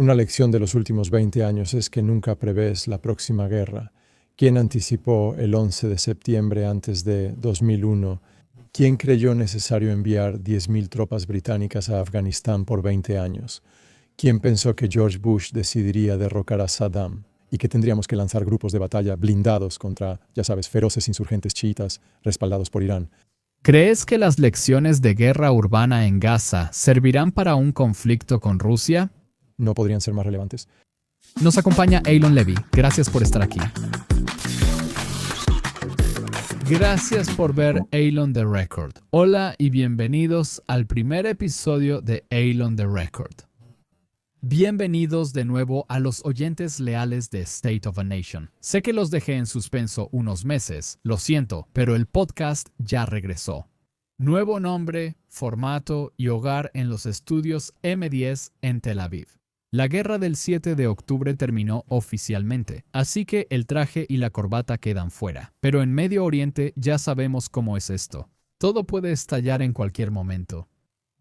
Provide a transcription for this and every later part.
Una lección de los últimos 20 años es que nunca prevés la próxima guerra. ¿Quién anticipó el 11 de septiembre antes de 2001? ¿Quién creyó necesario enviar 10.000 tropas británicas a Afganistán por 20 años? ¿Quién pensó que George Bush decidiría derrocar a Saddam y que tendríamos que lanzar grupos de batalla blindados contra, ya sabes, feroces insurgentes chiitas respaldados por Irán? ¿Crees que las lecciones de guerra urbana en Gaza servirán para un conflicto con Rusia? ¿No podrían ser más relevantes? Nos acompaña Eylon Levy. Gracias por estar aquí. Gracias por ver Eylon The Record. Hola y bienvenidos al primer episodio de Eylon The Record. Bienvenidos de nuevo a los oyentes leales de State of a Nation. Sé que los dejé en suspenso unos meses, lo siento, pero el podcast ya regresó. Nuevo nombre, formato y hogar en los estudios M10 en Tel Aviv. La guerra del 7 de octubre terminó oficialmente, así que el traje y la corbata quedan fuera. Pero en Medio Oriente ya sabemos cómo es esto. Todo puede estallar en cualquier momento.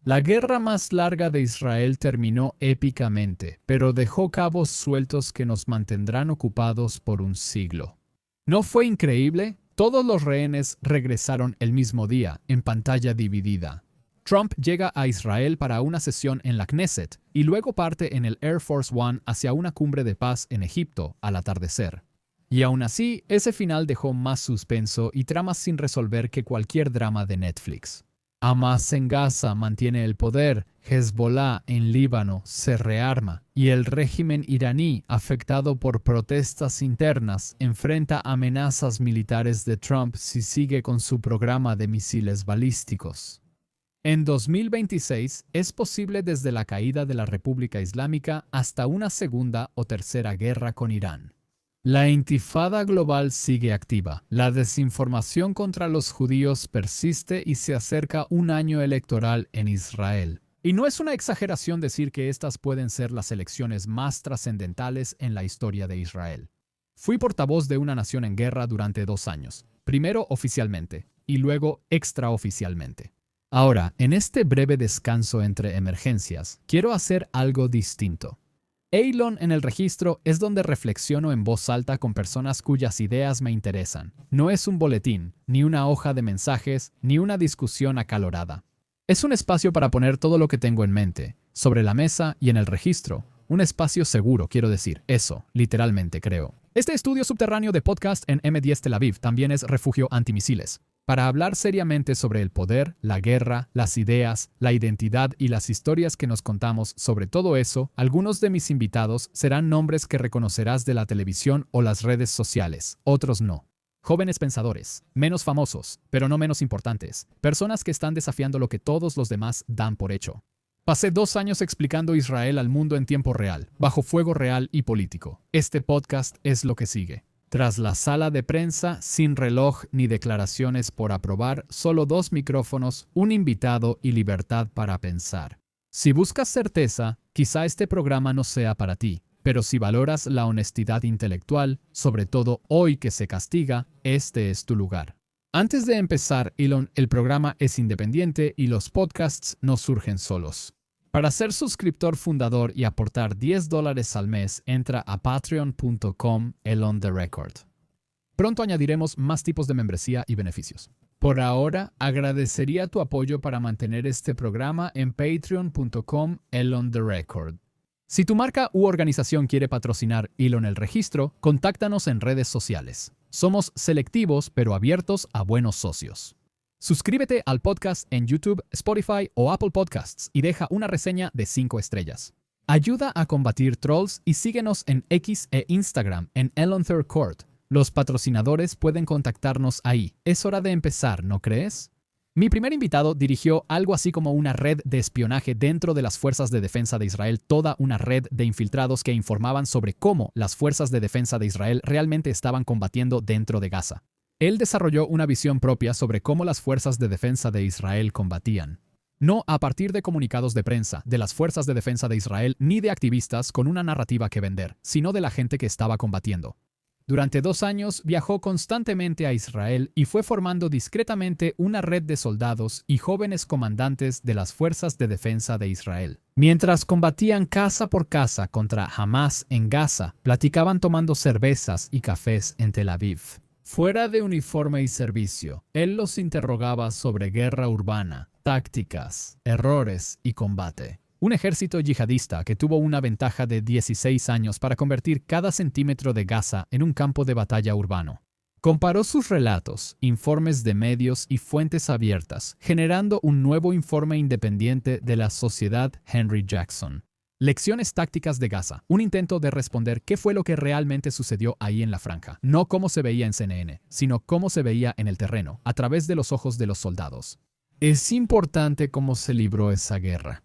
La guerra más larga de Israel terminó épicamente, pero dejó cabos sueltos que nos mantendrán ocupados por un siglo. ¿No fue increíble? Todos los rehenes regresaron el mismo día, en pantalla dividida. Trump llega a Israel para una sesión en la Knesset y luego parte en el Air Force One hacia una cumbre de paz en Egipto al atardecer. Y aún así, ese final dejó más suspenso y tramas sin resolver que cualquier drama de Netflix. Hamas en Gaza mantiene el poder, Hezbollah en Líbano se rearma y el régimen iraní, afectado por protestas internas, enfrenta amenazas militares de Trump si sigue con su programa de misiles balísticos. En 2026 es posible desde la caída de la República Islámica hasta una segunda o tercera guerra con Irán. La intifada global sigue activa. La desinformación contra los judíos persiste y se acerca un año electoral en Israel. Y no es una exageración decir que estas pueden ser las elecciones más trascendentales en la historia de Israel. Fui portavoz de una nación en guerra durante 2 años, primero oficialmente y luego extraoficialmente. Ahora, en este breve descanso entre emergencias, quiero hacer algo distinto. Eylon en el registro es donde reflexiono en voz alta con personas cuyas ideas me interesan. No es un boletín, ni una hoja de mensajes, ni una discusión acalorada. Es un espacio para poner todo lo que tengo en mente, sobre la mesa y en el registro. Un espacio seguro, quiero decir, eso, literalmente creo. Este estudio subterráneo de podcast en M10 Tel Aviv también es refugio antimisiles. Para hablar seriamente sobre el poder, la guerra, las ideas, la identidad y las historias que nos contamos sobre todo eso, algunos de mis invitados serán nombres que reconocerás de la televisión o las redes sociales, otros no. Jóvenes pensadores, menos famosos, pero no menos importantes, personas que están desafiando lo que todos los demás dan por hecho. Pasé 2 años explicando Israel al mundo en tiempo real, bajo fuego real y político. Este podcast es lo que sigue. Tras la sala de prensa, sin reloj ni declaraciones por aprobar, solo 2 micrófonos, un invitado y libertad para pensar. Si buscas certeza, quizá este programa no sea para ti, pero si valoras la honestidad intelectual, sobre todo hoy que se castiga, este es tu lugar. Antes de empezar, Eylon, el programa es independiente y los podcasts no surgen solos. Para ser suscriptor fundador y aportar $10 al mes, entra a patreon.com/EylonTheRecord. Pronto añadiremos más tipos de membresía y beneficios. Por ahora, agradecería tu apoyo para mantener este programa en patreon.com/EylonTheRecord. Si tu marca u organización quiere patrocinar Eylon el registro, contáctanos en redes sociales. Somos selectivos pero abiertos a buenos socios. Suscríbete al podcast en YouTube, Spotify o Apple Podcasts y deja una reseña de 5 estrellas. Ayuda a combatir trolls y síguenos en X e Instagram en EylonTheRecord. Los patrocinadores pueden contactarnos ahí. Es hora de empezar, ¿no crees? Mi primer invitado dirigió algo así como una red de espionaje dentro de las Fuerzas de Defensa de Israel, toda una red de infiltrados que informaban sobre cómo las Fuerzas de Defensa de Israel realmente estaban combatiendo dentro de Gaza. Él desarrolló una visión propia sobre cómo las Fuerzas de Defensa de Israel combatían. No a partir de comunicados de prensa, de las Fuerzas de Defensa de Israel, ni de activistas con una narrativa que vender, sino de la gente que estaba combatiendo. Durante 2 años viajó constantemente a Israel y fue formando discretamente una red de soldados y jóvenes comandantes de las fuerzas de defensa de Israel. Mientras combatían casa por casa contra Hamás en Gaza, platicaban tomando cervezas y cafés en Tel Aviv. Fuera de uniforme y servicio, él los interrogaba sobre guerra urbana, tácticas, errores y combate. Un ejército yihadista que tuvo una ventaja de 16 años para convertir cada centímetro de Gaza en un campo de batalla urbano. Comparó sus relatos, informes de medios y fuentes abiertas, generando un nuevo informe independiente de la Sociedad Henry Jackson. Lecciones tácticas de Gaza, un intento de responder qué fue lo que realmente sucedió ahí en la franja, no cómo se veía en CNN, sino cómo se veía en el terreno, a través de los ojos de los soldados. Es importante cómo se libró esa guerra.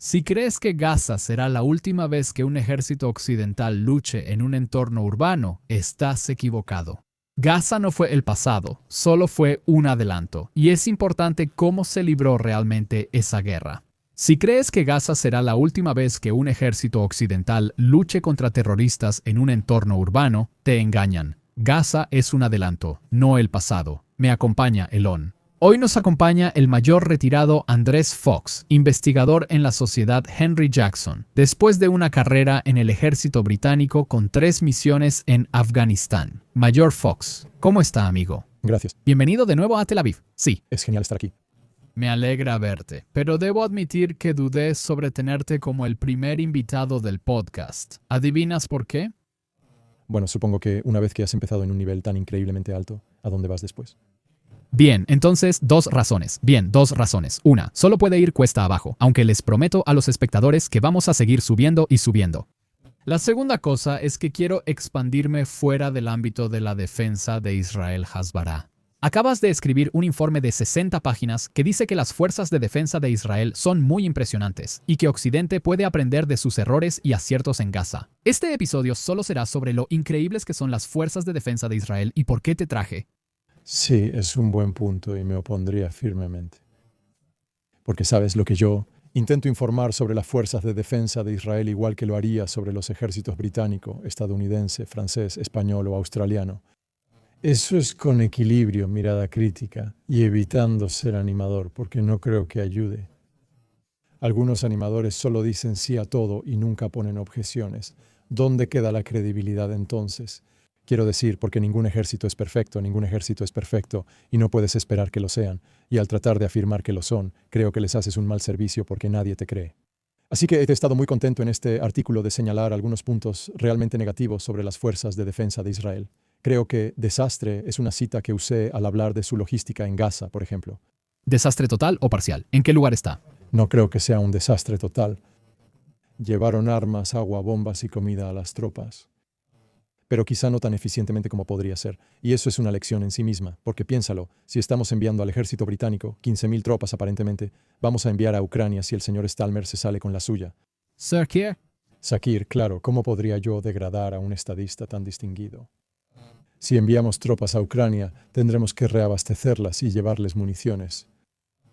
Si crees que Gaza será la última vez que un ejército occidental luche en un entorno urbano, estás equivocado. Gaza no fue el pasado, solo fue un adelanto, y es importante cómo se libró realmente esa guerra. Si crees que Gaza será la última vez que un ejército occidental luche contra terroristas en un entorno urbano, te engañan. Gaza es un adelanto, no el pasado. Me acompaña Elon. Hoy nos acompaña el mayor retirado Andrés Fox, investigador en la Sociedad Henry Jackson, después de una carrera en el ejército británico con 3 misiones en Afganistán. Mayor Fox, ¿cómo está, amigo? Gracias. Bienvenido de nuevo a Tel Aviv. Sí. Es genial estar aquí. Me alegra verte, pero debo admitir que dudé sobre tenerte como el primer invitado del podcast. ¿Adivinas por qué? Bueno, supongo que una vez que has empezado en un nivel tan increíblemente alto, ¿a dónde vas después? Bien, entonces 2 razones. 2 razones. Una, solo puede ir cuesta abajo, aunque les prometo a los espectadores que vamos a seguir subiendo y subiendo. La segunda cosa es que quiero expandirme fuera del ámbito de la defensa de Israel Hasbara. Acabas de escribir un informe de 60 páginas que dice que las fuerzas de defensa de Israel son muy impresionantes y que Occidente puede aprender de sus errores y aciertos en Gaza. Este episodio solo será sobre lo increíbles que son las fuerzas de defensa de Israel y por qué te traje. Sí, es un buen punto y me opondría firmemente. Porque sabes lo que yo intento informar sobre las fuerzas de defensa de Israel igual que lo haría sobre los ejércitos británico, estadounidense, francés, español o australiano. Eso es con equilibrio, mirada crítica y evitando ser animador, porque no creo que ayude. Algunos animadores solo dicen sí a todo y nunca ponen objeciones. ¿Dónde queda la credibilidad entonces? Quiero decir, porque ningún ejército es perfecto y no puedes esperar que lo sean. Y al tratar de afirmar que lo son, creo que les haces un mal servicio porque nadie te cree. Así que he estado muy contento en este artículo de señalar algunos puntos realmente negativos sobre las fuerzas de defensa de Israel. Creo que desastre es una cita que usé al hablar de su logística en Gaza, por ejemplo. ¿Desastre total o parcial? ¿En qué lugar está? No creo que sea un desastre total. Llevaron armas, agua, bombas y comida a las tropas. Pero quizá no tan eficientemente como podría ser. Y eso es una lección en sí misma, porque piénsalo, si estamos enviando al ejército británico 15.000 tropas aparentemente, vamos a enviar a Ucrania si el señor Stalmer se sale con la suya. Sakir, claro, ¿cómo podría yo degradar a un estadista tan distinguido? Si enviamos tropas a Ucrania, tendremos que reabastecerlas y llevarles municiones.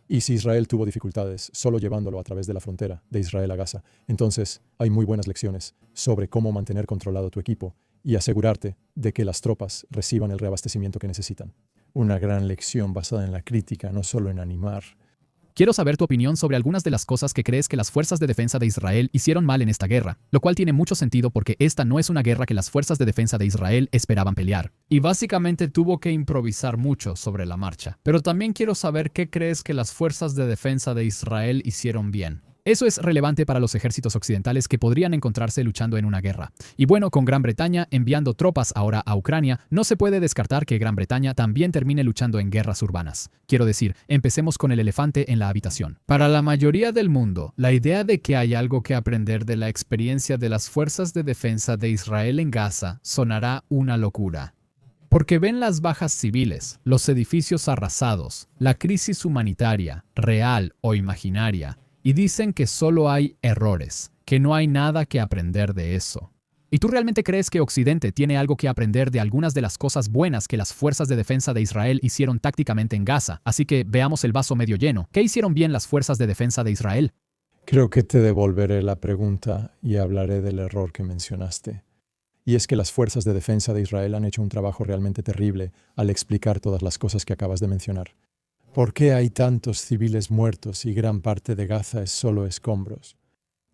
Y si Israel tuvo dificultades solo llevándolo a través de la frontera de Israel a Gaza, entonces hay muy buenas lecciones sobre cómo mantener controlado tu equipo y asegurarte de que las tropas reciban el reabastecimiento que necesitan. Una gran lección basada en la crítica, no solo en animar. Quiero saber tu opinión sobre algunas de las cosas que crees que las fuerzas de defensa de Israel hicieron mal en esta guerra, lo cual tiene mucho sentido porque esta no es una guerra que las fuerzas de defensa de Israel esperaban pelear. Y básicamente tuvo que improvisar mucho sobre la marcha. Pero también quiero saber qué crees que las fuerzas de defensa de Israel hicieron bien. Eso es relevante para los ejércitos occidentales que podrían encontrarse luchando en una guerra. Y bueno, con Gran Bretaña enviando tropas ahora a Ucrania, no se puede descartar que Gran Bretaña también termine luchando en guerras urbanas. Quiero decir, empecemos con el elefante en la habitación. Para la mayoría del mundo, la idea de que hay algo que aprender de la experiencia de las fuerzas de defensa de Israel en Gaza sonará una locura. Porque ven las bajas civiles, los edificios arrasados, la crisis humanitaria, real o imaginaria, y dicen que solo hay errores, que no hay nada que aprender de eso. ¿Y tú realmente crees que Occidente tiene algo que aprender de algunas de las cosas buenas que las fuerzas de defensa de Israel hicieron tácticamente en Gaza? Así que veamos el vaso medio lleno. ¿Qué hicieron bien las fuerzas de defensa de Israel? Creo que te devolveré la pregunta y hablaré del error que mencionaste. Y es que las fuerzas de defensa de Israel han hecho un trabajo realmente terrible al explicar todas las cosas que acabas de mencionar. ¿Por qué hay tantos civiles muertos y gran parte de Gaza es solo escombros?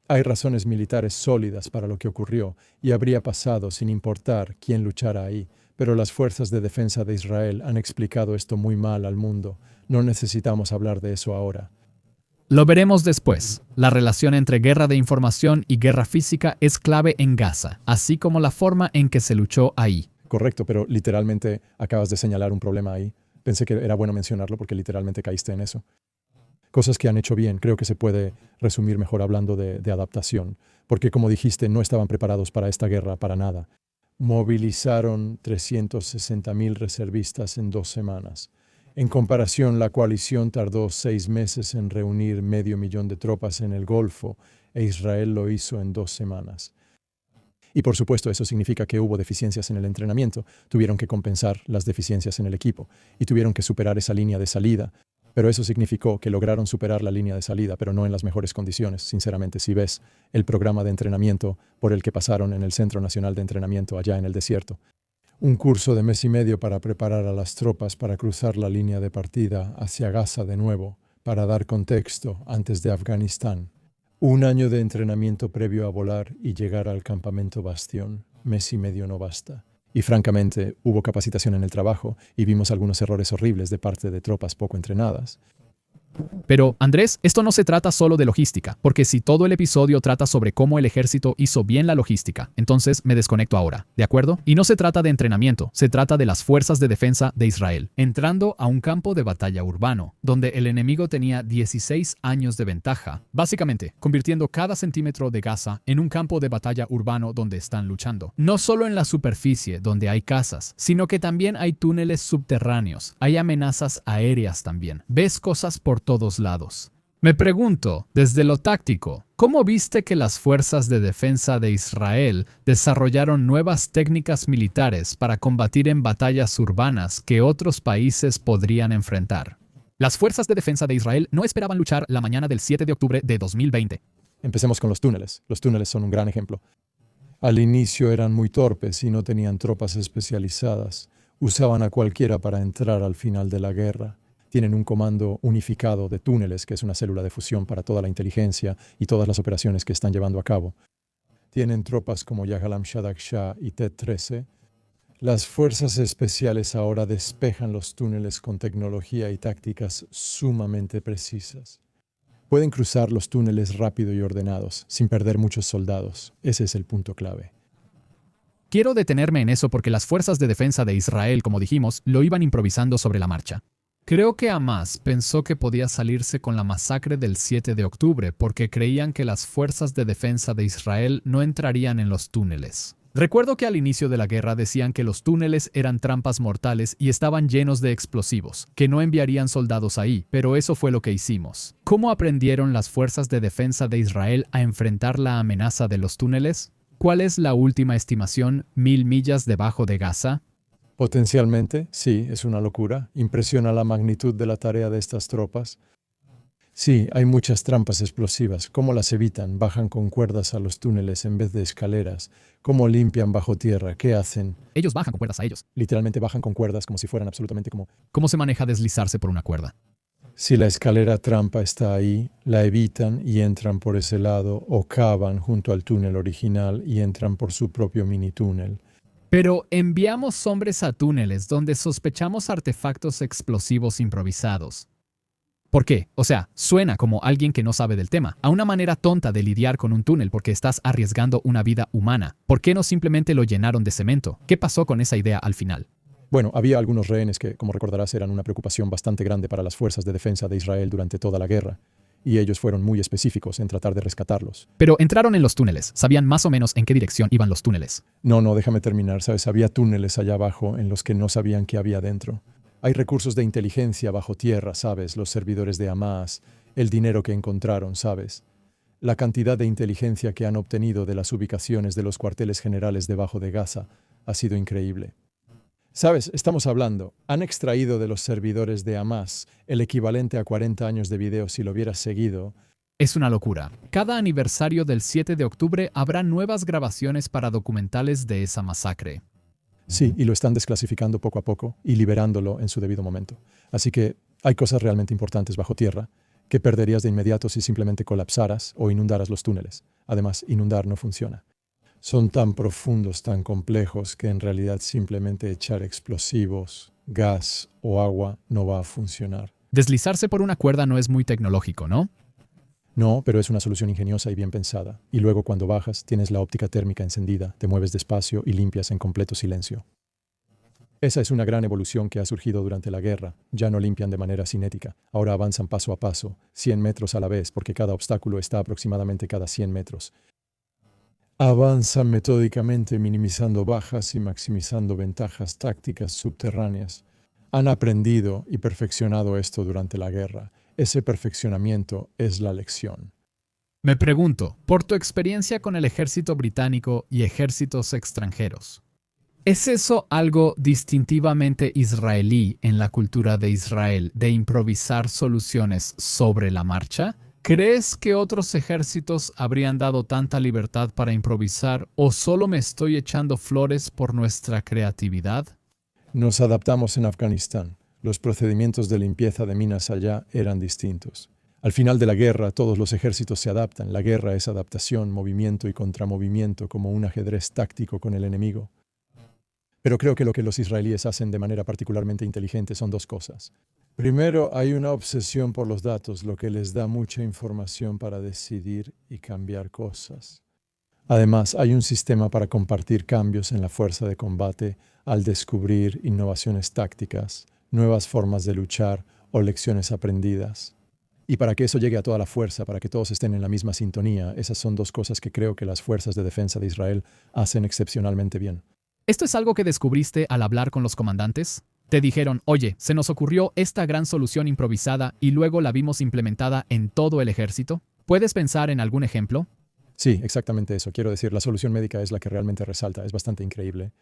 Hay razones militares sólidas para lo que ocurrió y habría pasado sin importar quién luchara ahí, pero las fuerzas de defensa de Israel han explicado esto muy mal al mundo. No necesitamos hablar de eso ahora. Lo veremos después. La relación entre guerra de información y guerra física es clave en Gaza, así como la forma en que se luchó ahí. Correcto, pero literalmente acabas de señalar un problema ahí. Pensé que era bueno mencionarlo porque literalmente caíste en eso. Cosas que han hecho bien, creo que se puede resumir mejor hablando de adaptación, porque como dijiste, no estaban preparados para esta guerra para nada. Movilizaron 360,000 reservistas en 2 semanas. En comparación, la coalición tardó 6 meses en reunir 500,000 de tropas en el Golfo e Israel lo hizo en 2 semanas. Y por supuesto, eso significa que hubo deficiencias en el entrenamiento, tuvieron que compensar las deficiencias en el equipo y tuvieron que superar esa línea de salida. Pero eso significó que lograron superar la línea de salida, pero no en las mejores condiciones. Sinceramente, si ves el programa de entrenamiento por el que pasaron en el Centro Nacional de Entrenamiento allá en el desierto. Un curso de 1 mes y medio para preparar a las tropas para cruzar la línea de partida hacia Gaza de nuevo, para dar contexto antes de Afganistán. 1 año de entrenamiento previo a volar y llegar al campamento Bastión. 1 mes y medio no basta. Y francamente, hubo capacitación en el trabajo y vimos algunos errores horribles de parte de tropas poco entrenadas. Pero, Andrés, esto no se trata solo de logística, porque si todo el episodio trata sobre cómo el ejército hizo bien la logística, entonces me desconecto ahora, ¿de acuerdo? Y no se trata de entrenamiento, se trata de las fuerzas de defensa de Israel, entrando a un campo de batalla urbano, donde el enemigo tenía 16 años de ventaja, básicamente convirtiendo cada centímetro de Gaza en un campo de batalla urbano donde están luchando. No solo en la superficie, donde hay casas, sino que también hay túneles subterráneos, hay amenazas aéreas también. Ves cosas por todos lados. Me pregunto, desde lo táctico, ¿cómo viste que las fuerzas de defensa de Israel desarrollaron nuevas técnicas militares para combatir en batallas urbanas que otros países podrían enfrentar? Las fuerzas de defensa de Israel no esperaban luchar la mañana del 7 de octubre de 2020. Empecemos con los túneles. Los túneles son un gran ejemplo. Al inicio eran muy torpes y no tenían tropas especializadas. Usaban a cualquiera para entrar al final de la guerra. Tienen un comando unificado de túneles, que es una célula de fusión para toda la inteligencia y todas las operaciones que están llevando a cabo. Tienen tropas como Yahalam Shadak Shah y T-13. Las fuerzas especiales ahora despejan los túneles con tecnología y tácticas sumamente precisas. Pueden cruzar los túneles rápido y ordenados, sin perder muchos soldados. Ese es el punto clave. Quiero detenerme en eso porque las fuerzas de defensa de Israel, como dijimos, lo iban improvisando sobre la marcha. Creo que Hamás pensó que podía salirse con la masacre del 7 de octubre porque creían que las fuerzas de defensa de Israel no entrarían en los túneles. Recuerdo que al inicio de la guerra decían que los túneles eran trampas mortales y estaban llenos de explosivos, que no enviarían soldados ahí, pero eso fue lo que hicimos. ¿Cómo aprendieron las fuerzas de defensa de Israel a enfrentar la amenaza de los túneles? ¿Cuál es la última estimación? ¿1000 millas debajo de Gaza? Potencialmente, sí, es una locura. Impresiona la magnitud de la tarea de estas tropas. Sí, hay muchas trampas explosivas. ¿Cómo las evitan? Bajan con cuerdas a los túneles en vez de escaleras. ¿Cómo limpian bajo tierra? ¿Qué hacen? Ellos bajan con cuerdas a ellos. Literalmente bajan con cuerdas como si fueran absolutamente como... ¿Cómo se maneja deslizarse por una cuerda? Si la escalera trampa está ahí, la evitan y entran por ese lado o cavan junto al túnel original y entran por su propio mini túnel. Pero enviamos hombres a túneles donde sospechamos artefactos explosivos improvisados. ¿Por qué? O sea, suena como alguien que no sabe del tema, a una manera tonta de lidiar con un túnel porque estás arriesgando una vida humana. ¿Por qué no simplemente lo llenaron de cemento? ¿Qué pasó con esa idea al final? Bueno, había algunos rehenes que, como recordarás, eran una preocupación bastante grande para las fuerzas de defensa de Israel durante toda la guerra. Y ellos fueron muy específicos en tratar de rescatarlos. Pero entraron en los túneles. ¿Sabían más o menos en qué dirección iban los túneles? No, déjame terminar. ¿Sabes? Había túneles allá abajo en los que no sabían qué había dentro. Hay recursos de inteligencia bajo tierra, ¿sabes? Los servidores de Hamás, el dinero que encontraron, ¿sabes? La cantidad de inteligencia que han obtenido de las ubicaciones de los cuarteles generales debajo de Gaza ha sido increíble. ¿Sabes? Estamos hablando. Han extraído de los servidores de Hamás el equivalente a 40 años de video si lo hubieras seguido. Es una locura. Cada aniversario del 7 de octubre habrá nuevas grabaciones para documentales de esa masacre. Sí, y lo están desclasificando poco a poco y liberándolo en su debido momento. Así que hay cosas realmente importantes bajo tierra que perderías de inmediato si simplemente colapsaras o inundaras los túneles. Además, inundar no funciona. Son tan profundos, tan complejos, que en realidad simplemente echar explosivos, gas o agua no va a funcionar. Deslizarse por una cuerda no es muy tecnológico, ¿no? No, pero es una solución ingeniosa y bien pensada. Y luego cuando bajas, tienes la óptica térmica encendida, te mueves despacio y limpias en completo silencio. Esa es una gran evolución que ha surgido durante la guerra. Ya no limpian de manera cinética. Ahora avanzan paso a paso, 100 metros a la vez, porque cada obstáculo está aproximadamente cada 100 metros. Avanzan metódicamente, minimizando bajas y maximizando ventajas tácticas subterráneas. Han aprendido y perfeccionado esto durante la guerra. Ese perfeccionamiento es la lección. Me pregunto, por tu experiencia con el ejército británico y ejércitos extranjeros, ¿es eso algo distintivamente israelí en la cultura de Israel, de improvisar soluciones sobre la marcha? ¿Crees que otros ejércitos habrían dado tanta libertad para improvisar o solo me estoy echando flores por nuestra creatividad? Nos adaptamos en Afganistán. Los procedimientos de limpieza de minas allá eran distintos. Al final de la guerra, todos los ejércitos se adaptan. La guerra es adaptación, movimiento y contramovimiento, como un ajedrez táctico con el enemigo. Pero creo que lo que los israelíes hacen de manera particularmente inteligente son dos cosas. Primero, hay una obsesión por los datos, lo que les da mucha información para decidir y cambiar cosas. Además, hay un sistema para compartir cambios en la fuerza de combate al descubrir innovaciones tácticas, nuevas formas de luchar o lecciones aprendidas. Y para que eso llegue a toda la fuerza, para que todos estén en la misma sintonía, esas son dos cosas que creo que las fuerzas de defensa de Israel hacen excepcionalmente bien. ¿Esto es algo que descubriste al hablar con los comandantes? Te dijeron, oye, se nos ocurrió esta gran solución improvisada y luego la vimos implementada en todo el ejército. ¿Puedes pensar en algún ejemplo? Sí, exactamente eso. Quiero decir, la solución médica es la que realmente resalta. Es bastante increíble.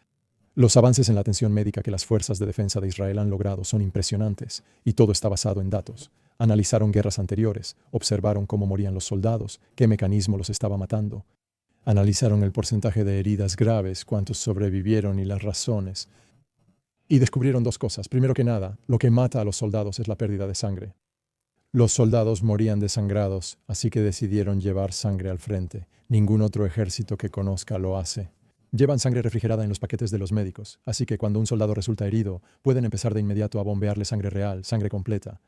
Los avances en la atención médica que las fuerzas de defensa de Israel han logrado son impresionantes, y todo está basado en datos. Analizaron guerras anteriores, observaron cómo morían los soldados, qué mecanismo los estaba matando. Analizaron el porcentaje de heridas graves, cuántos sobrevivieron y las razones. Y descubrieron dos cosas. Primero que nada, lo que mata a los soldados es la pérdida de sangre. Los soldados morían desangrados, así que decidieron llevar sangre al frente. Ningún otro ejército que conozca lo hace. Llevan sangre refrigerada en los paquetes de los médicos, así que cuando un soldado resulta herido, pueden empezar de inmediato a bombearle sangre real, sangre completa.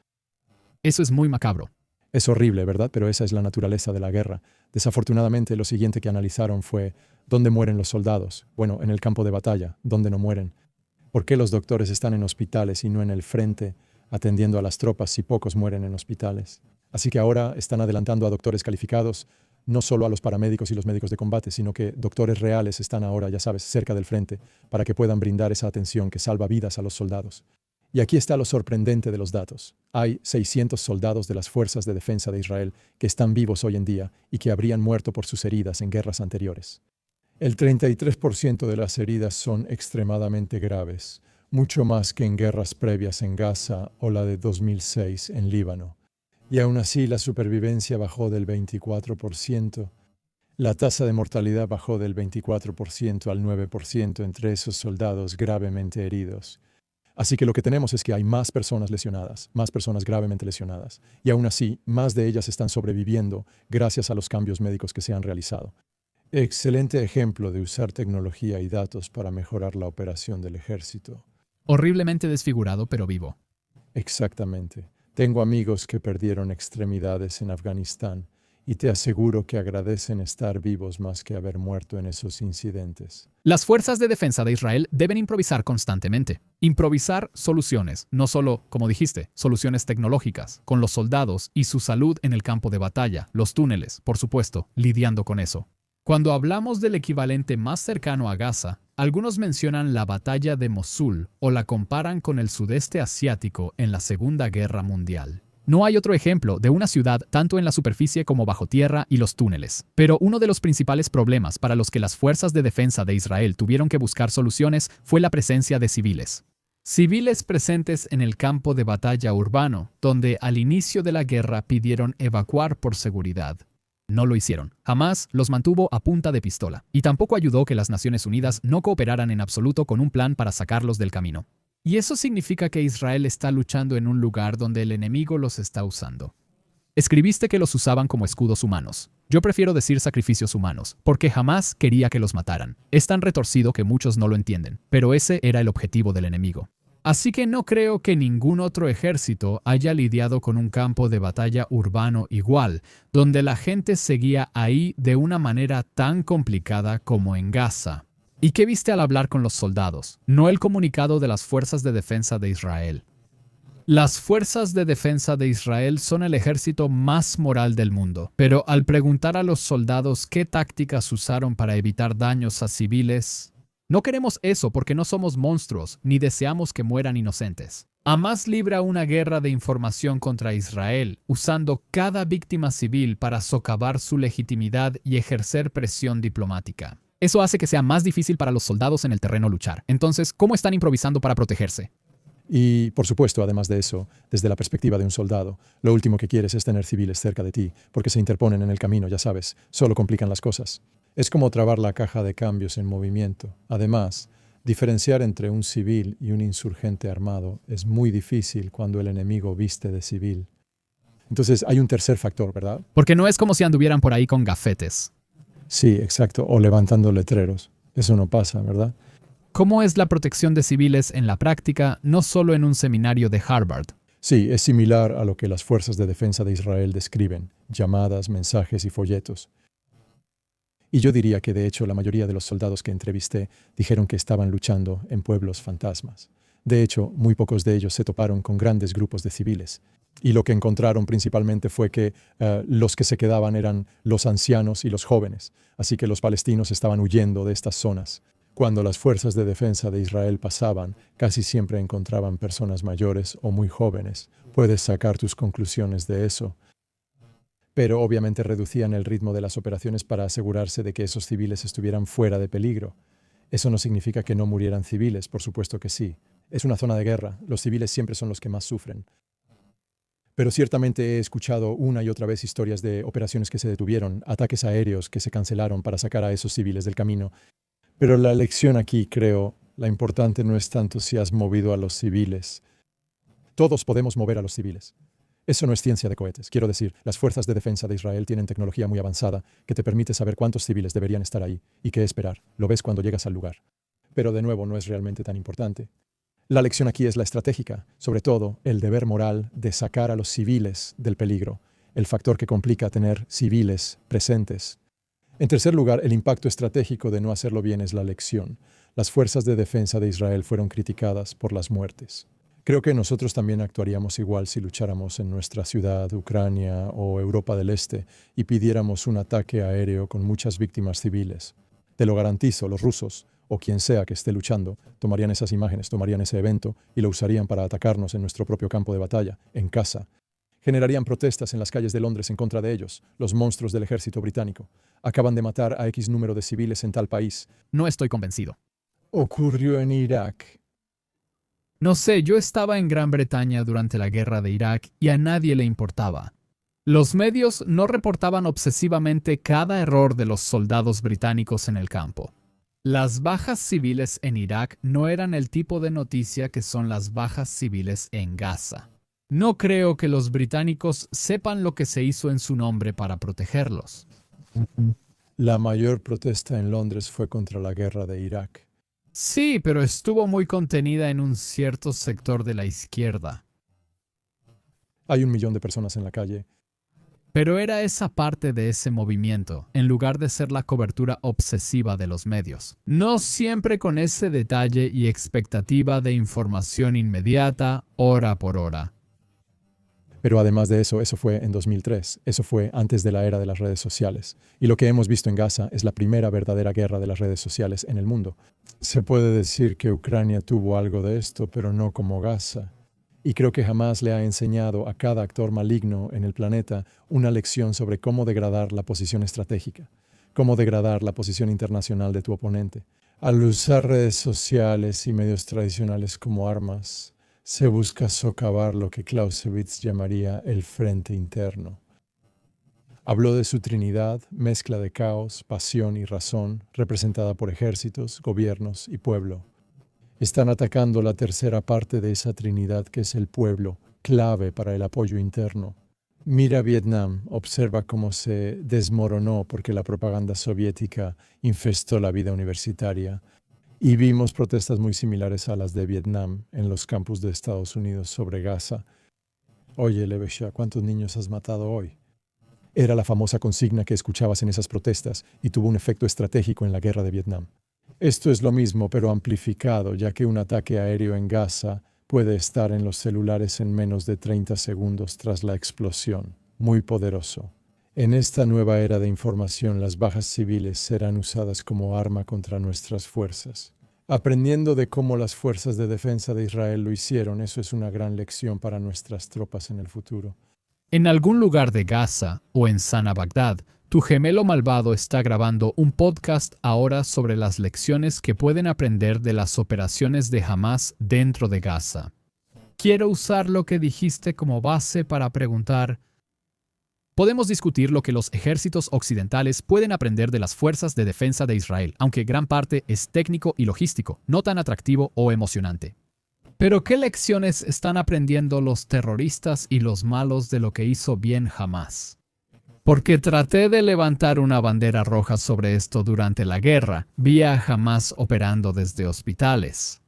Eso es muy macabro. Es horrible, ¿verdad? Pero esa es la naturaleza de la guerra. Desafortunadamente, lo siguiente que analizaron fue ¿dónde mueren los soldados? Bueno, en el campo de batalla, ¿dónde no mueren? ¿Por qué los doctores están en hospitales y no en el frente atendiendo a las tropas si pocos mueren en hospitales? Así que ahora están adelantando a doctores calificados, no solo a los paramédicos y los médicos de combate, sino que doctores reales están ahora, ya sabes, cerca del frente, para que puedan brindar esa atención que salva vidas a los soldados. Y aquí está lo sorprendente de los datos. Hay 600 soldados de las Fuerzas de Defensa de Israel que están vivos hoy en día y que habrían muerto por sus heridas en guerras anteriores. El 33% de las heridas son extremadamente graves, mucho más que en guerras previas en Gaza o la de 2006 en Líbano. Y aún así la supervivencia bajó del 24%. La tasa de mortalidad bajó del 24% al 9% entre esos soldados gravemente heridos. Así que lo que tenemos es que hay más personas lesionadas, más personas gravemente lesionadas, y aún así, más de ellas están sobreviviendo gracias a los cambios médicos que se han realizado. Excelente ejemplo de usar tecnología y datos para mejorar la operación del ejército. Horriblemente desfigurado, pero vivo. Exactamente. Tengo amigos que perdieron extremidades en Afganistán y te aseguro que agradecen estar vivos más que haber muerto en esos incidentes. Las fuerzas de defensa de Israel deben improvisar constantemente. Improvisar soluciones, no solo, como dijiste, soluciones tecnológicas, con los soldados y su salud en el campo de batalla, los túneles, por supuesto, lidiando con eso. Cuando hablamos del equivalente más cercano a Gaza, algunos mencionan la batalla de Mosul o la comparan con el sudeste asiático en la Segunda Guerra Mundial. No hay otro ejemplo de una ciudad tanto en la superficie como bajo tierra y los túneles. Pero uno de los principales problemas para los que las fuerzas de defensa de Israel tuvieron que buscar soluciones fue la presencia de civiles. Civiles presentes en el campo de batalla urbano, donde al inicio de la guerra pidieron evacuar por seguridad. No lo hicieron. Hamás los mantuvo a punta de pistola. Y tampoco ayudó que las Naciones Unidas no cooperaran en absoluto con un plan para sacarlos del camino. Y eso significa que Israel está luchando en un lugar donde el enemigo los está usando. Escribiste que los usaban como escudos humanos. Yo prefiero decir sacrificios humanos, porque jamás quería que los mataran. Es tan retorcido que muchos no lo entienden, pero ese era el objetivo del enemigo. Así que no creo que ningún otro ejército haya lidiado con un campo de batalla urbano igual, donde la gente seguía ahí de una manera tan complicada como en Gaza. ¿Y qué viste al hablar con los soldados? No el comunicado de las Fuerzas de Defensa de Israel. Las Fuerzas de Defensa de Israel son el ejército más moral del mundo, pero al preguntar a los soldados qué tácticas usaron para evitar daños a civiles, no queremos eso porque no somos monstruos ni deseamos que mueran inocentes. Hamás libra una guerra de información contra Israel, usando cada víctima civil para socavar su legitimidad y ejercer presión diplomática. Eso hace que sea más difícil para los soldados en el terreno luchar. Entonces, ¿cómo están improvisando para protegerse? Y, por supuesto, además de eso, desde la perspectiva de un soldado, lo último que quieres es tener civiles cerca de ti, porque se interponen en el camino, ya sabes, solo complican las cosas. Es como trabar la caja de cambios en movimiento. Además, diferenciar entre un civil y un insurgente armado es muy difícil cuando el enemigo viste de civil. Entonces, hay un tercer factor, ¿verdad? Porque no es como si anduvieran por ahí con gafetes. Sí, exacto, o levantando letreros. Eso no pasa, ¿verdad? ¿Cómo es la protección de civiles en la práctica, no solo en un seminario de Harvard? Sí, es similar a lo que las Fuerzas de Defensa de Israel describen, llamadas, mensajes y folletos. Y yo diría que de hecho la mayoría de los soldados que entrevisté dijeron que estaban luchando en pueblos fantasmas. De hecho, muy pocos de ellos se toparon con grandes grupos de civiles. Y lo que encontraron principalmente fue que los que se quedaban eran los ancianos y los jóvenes. Así que los palestinos estaban huyendo de estas zonas. Cuando las fuerzas de defensa de Israel pasaban, casi siempre encontraban personas mayores o muy jóvenes. Puedes sacar tus conclusiones de eso. Pero obviamente reducían el ritmo de las operaciones para asegurarse de que esos civiles estuvieran fuera de peligro. Eso no significa que no murieran civiles, por supuesto que sí. Es una zona de guerra, los civiles siempre son los que más sufren. Pero ciertamente he escuchado una y otra vez historias de operaciones que se detuvieron, ataques aéreos que se cancelaron para sacar a esos civiles del camino. Pero la lección aquí, creo, la importante no es tanto si has movido a los civiles. Todos podemos mover a los civiles. Eso no es ciencia de cohetes. Quiero decir, las fuerzas de defensa de Israel tienen tecnología muy avanzada que te permite saber cuántos civiles deberían estar ahí y qué esperar. Lo ves cuando llegas al lugar. Pero de nuevo, no es realmente tan importante. La lección aquí es la estratégica, sobre todo el deber moral de sacar a los civiles del peligro, el factor que complica tener civiles presentes. En tercer lugar, el impacto estratégico de no hacerlo bien es la lección. Las fuerzas de defensa de Israel fueron criticadas por las muertes. Creo que nosotros también actuaríamos igual si lucháramos en nuestra ciudad, Ucrania o Europa del Este y pidiéramos un ataque aéreo con muchas víctimas civiles. Te lo garantizo, los rusos, o quien sea que esté luchando, tomarían esas imágenes, tomarían ese evento y lo usarían para atacarnos en nuestro propio campo de batalla, en casa. Generarían protestas en las calles de Londres en contra de ellos, los monstruos del ejército británico. Acaban de matar a X número de civiles en tal país. No estoy convencido. Ocurrió en Irak. No sé, yo estaba en Gran Bretaña durante la guerra de Irak y a nadie le importaba. Los medios no reportaban obsesivamente cada error de los soldados británicos en el campo. Las bajas civiles en Irak no eran el tipo de noticia que son las bajas civiles en Gaza. No creo que los británicos sepan lo que se hizo en su nombre para protegerlos. La mayor protesta en Londres fue contra la guerra de Irak. Sí, pero estuvo muy contenida en un cierto sector de la izquierda. Hay 1 millón de personas en la calle. Pero era esa parte de ese movimiento, en lugar de ser la cobertura obsesiva de los medios. No siempre con ese detalle y expectativa de información inmediata, hora por hora. Pero además de eso, eso fue en 2003. Eso fue antes de la era de las redes sociales. Y lo que hemos visto en Gaza es la primera verdadera guerra de las redes sociales en el mundo. Se puede decir que Ucrania tuvo algo de esto, pero no como Gaza. Y creo que jamás le ha enseñado a cada actor maligno en el planeta una lección sobre cómo degradar la posición estratégica, cómo degradar la posición internacional de tu oponente. Al usar redes sociales y medios tradicionales como armas, se busca socavar lo que Clausewitz llamaría el frente interno. Habló de su Trinidad, mezcla de caos, pasión y razón, representada por ejércitos, gobiernos y pueblo. Están atacando la tercera parte de esa Trinidad que es el pueblo, clave para el apoyo interno. Mira Vietnam, observa cómo se desmoronó porque la propaganda soviética infestó la vida universitaria. Y vimos protestas muy similares a las de Vietnam en los campus de Estados Unidos sobre Gaza. Oye, Levesha, ¿cuántos niños has matado hoy? Era la famosa consigna que escuchabas en esas protestas y tuvo un efecto estratégico en la guerra de Vietnam. Esto es lo mismo, pero amplificado, ya que un ataque aéreo en Gaza puede estar en los celulares en menos de 30 segundos tras la explosión. Muy poderoso. En esta nueva era de información, las bajas civiles serán usadas como arma contra nuestras fuerzas. Aprendiendo de cómo las fuerzas de defensa de Israel lo hicieron, eso es una gran lección para nuestras tropas en el futuro. En algún lugar de Gaza o en Sana Bagdad, tu gemelo malvado está grabando un podcast ahora sobre las lecciones que pueden aprender de las operaciones de Hamás dentro de Gaza. Quiero usar lo que dijiste como base para preguntar: podemos discutir lo que los ejércitos occidentales pueden aprender de las fuerzas de defensa de Israel, aunque gran parte es técnico y logístico, no tan atractivo o emocionante. Pero ¿qué lecciones están aprendiendo los terroristas y los malos de lo que hizo bien Hamás? Porque traté de levantar una bandera roja sobre esto durante la guerra, vi a Hamás operando desde hospitales.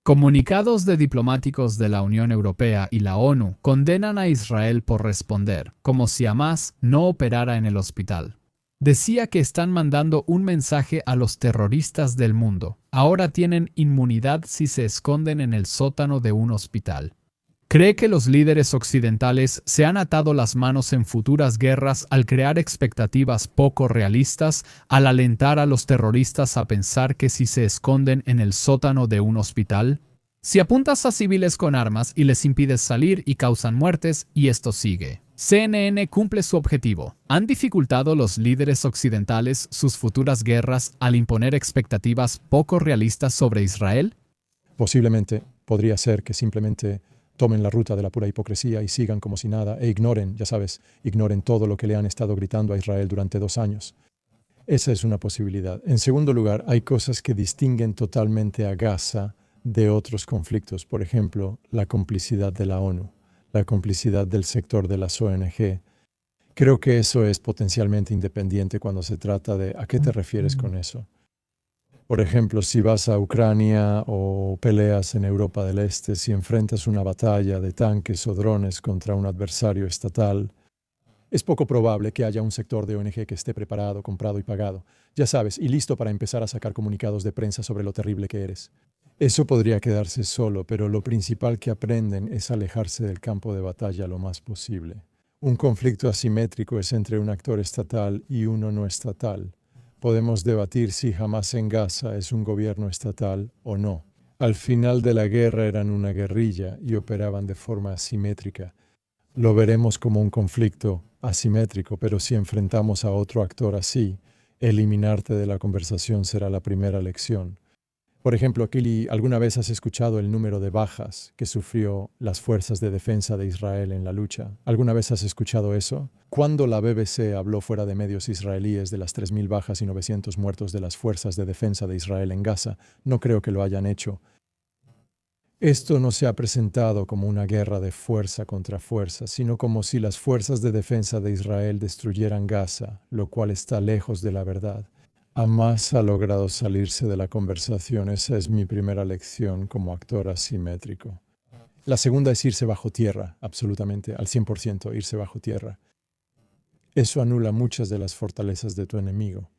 Comunicados de diplomáticos de la Unión Europea y la ONU condenan a Israel por responder, como si Hamás no operara en el hospital. Decía que están mandando un mensaje a los terroristas del mundo. Ahora tienen inmunidad si se esconden en el sótano de un hospital. ¿Cree que los líderes occidentales se han atado las manos en futuras guerras al crear expectativas poco realistas, al alentar a los terroristas a pensar que si se esconden en el sótano de un hospital? Si apuntas a civiles con armas y les impides salir y causan muertes, y esto sigue. CNN cumple su objetivo. ¿Han dificultado los líderes occidentales sus futuras guerras al imponer expectativas poco realistas sobre Israel? Posiblemente podría ser que simplemente tomen la ruta de la pura hipocresía y sigan como si nada e ignoren, ya sabes, ignoren todo lo que le han estado gritando a Israel durante 2 años. Esa es una posibilidad. En segundo lugar, hay cosas que distinguen totalmente a Gaza de otros conflictos. Por ejemplo, la complicidad de la ONU, la complicidad del sector de las ONG. Creo que eso es potencialmente independiente cuando se trata de ¿a qué te refieres con eso? Por ejemplo, si vas a Ucrania o peleas en Europa del Este, si enfrentas una batalla de tanques o drones contra un adversario estatal, es poco probable que haya un sector de ONG que esté preparado, comprado y pagado, ya sabes, y listo para empezar a sacar comunicados de prensa sobre lo terrible que eres. Eso podría quedarse solo, pero lo principal que aprenden es alejarse del campo de batalla lo más posible. Un conflicto asimétrico es entre un actor estatal y uno no estatal. Podemos debatir si Hamás en Gaza es un gobierno estatal o no. Al final de la guerra eran una guerrilla y operaban de forma asimétrica. Lo veremos como un conflicto asimétrico, pero si enfrentamos a otro actor así, eliminarte de la conversación será la primera lección. Por ejemplo, Kili, ¿alguna vez has escuchado el número de bajas que sufrió las fuerzas de defensa de Israel en la lucha? ¿Alguna vez has escuchado eso? Cuando la BBC habló fuera de medios israelíes de las 3.000 bajas y 900 muertos de las fuerzas de defensa de Israel en Gaza, no creo que lo hayan hecho. Esto no se ha presentado como una guerra de fuerza contra fuerza, sino como si las fuerzas de defensa de Israel destruyeran Gaza, lo cual está lejos de la verdad. Hamás ha logrado salirse de la conversación. Esa es mi primera lección como actor asimétrico. La segunda es irse bajo tierra, absolutamente, al 100% irse bajo tierra. Eso anula muchas de las fortalezas de tu enemigo.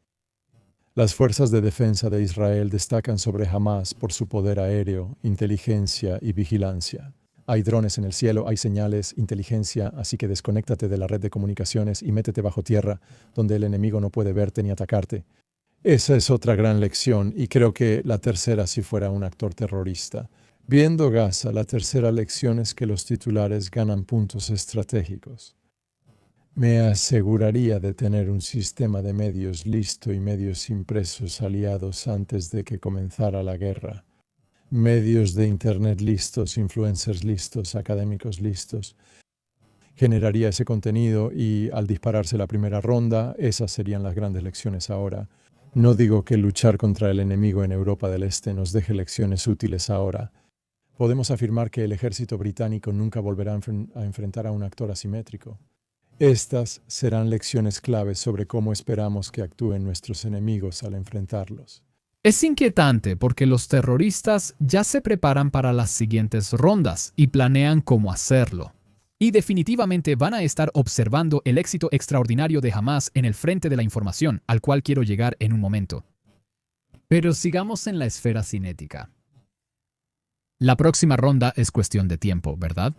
Las fuerzas de defensa de Israel destacan sobre Hamás por su poder aéreo, inteligencia y vigilancia. Hay drones en el cielo, hay señales, inteligencia, así que desconéctate de la red de comunicaciones y métete bajo tierra, donde el enemigo no puede verte ni atacarte. Esa es otra gran lección, y creo que la tercera si fuera un actor terrorista. Viendo Gaza, la tercera lección es que los titulares ganan puntos estratégicos. Me aseguraría de tener un sistema de medios listo y medios impresos aliados antes de que comenzara la guerra. Medios de Internet listos, influencers listos, académicos listos. Generaría ese contenido y al dispararse la primera ronda, esas serían las grandes lecciones ahora. No digo que luchar contra el enemigo en Europa del Este nos deje lecciones útiles ahora. Podemos afirmar que el ejército británico nunca volverá a enfrentar a un actor asimétrico. Estas serán lecciones claves sobre cómo esperamos que actúen nuestros enemigos al enfrentarlos. Es inquietante porque los terroristas ya se preparan para las siguientes rondas y planean cómo hacerlo. Y definitivamente van a estar observando el éxito extraordinario de Hamás en el frente de la información, al cual quiero llegar en un momento. Pero sigamos en la esfera cinética. La próxima ronda es cuestión de tiempo, ¿verdad?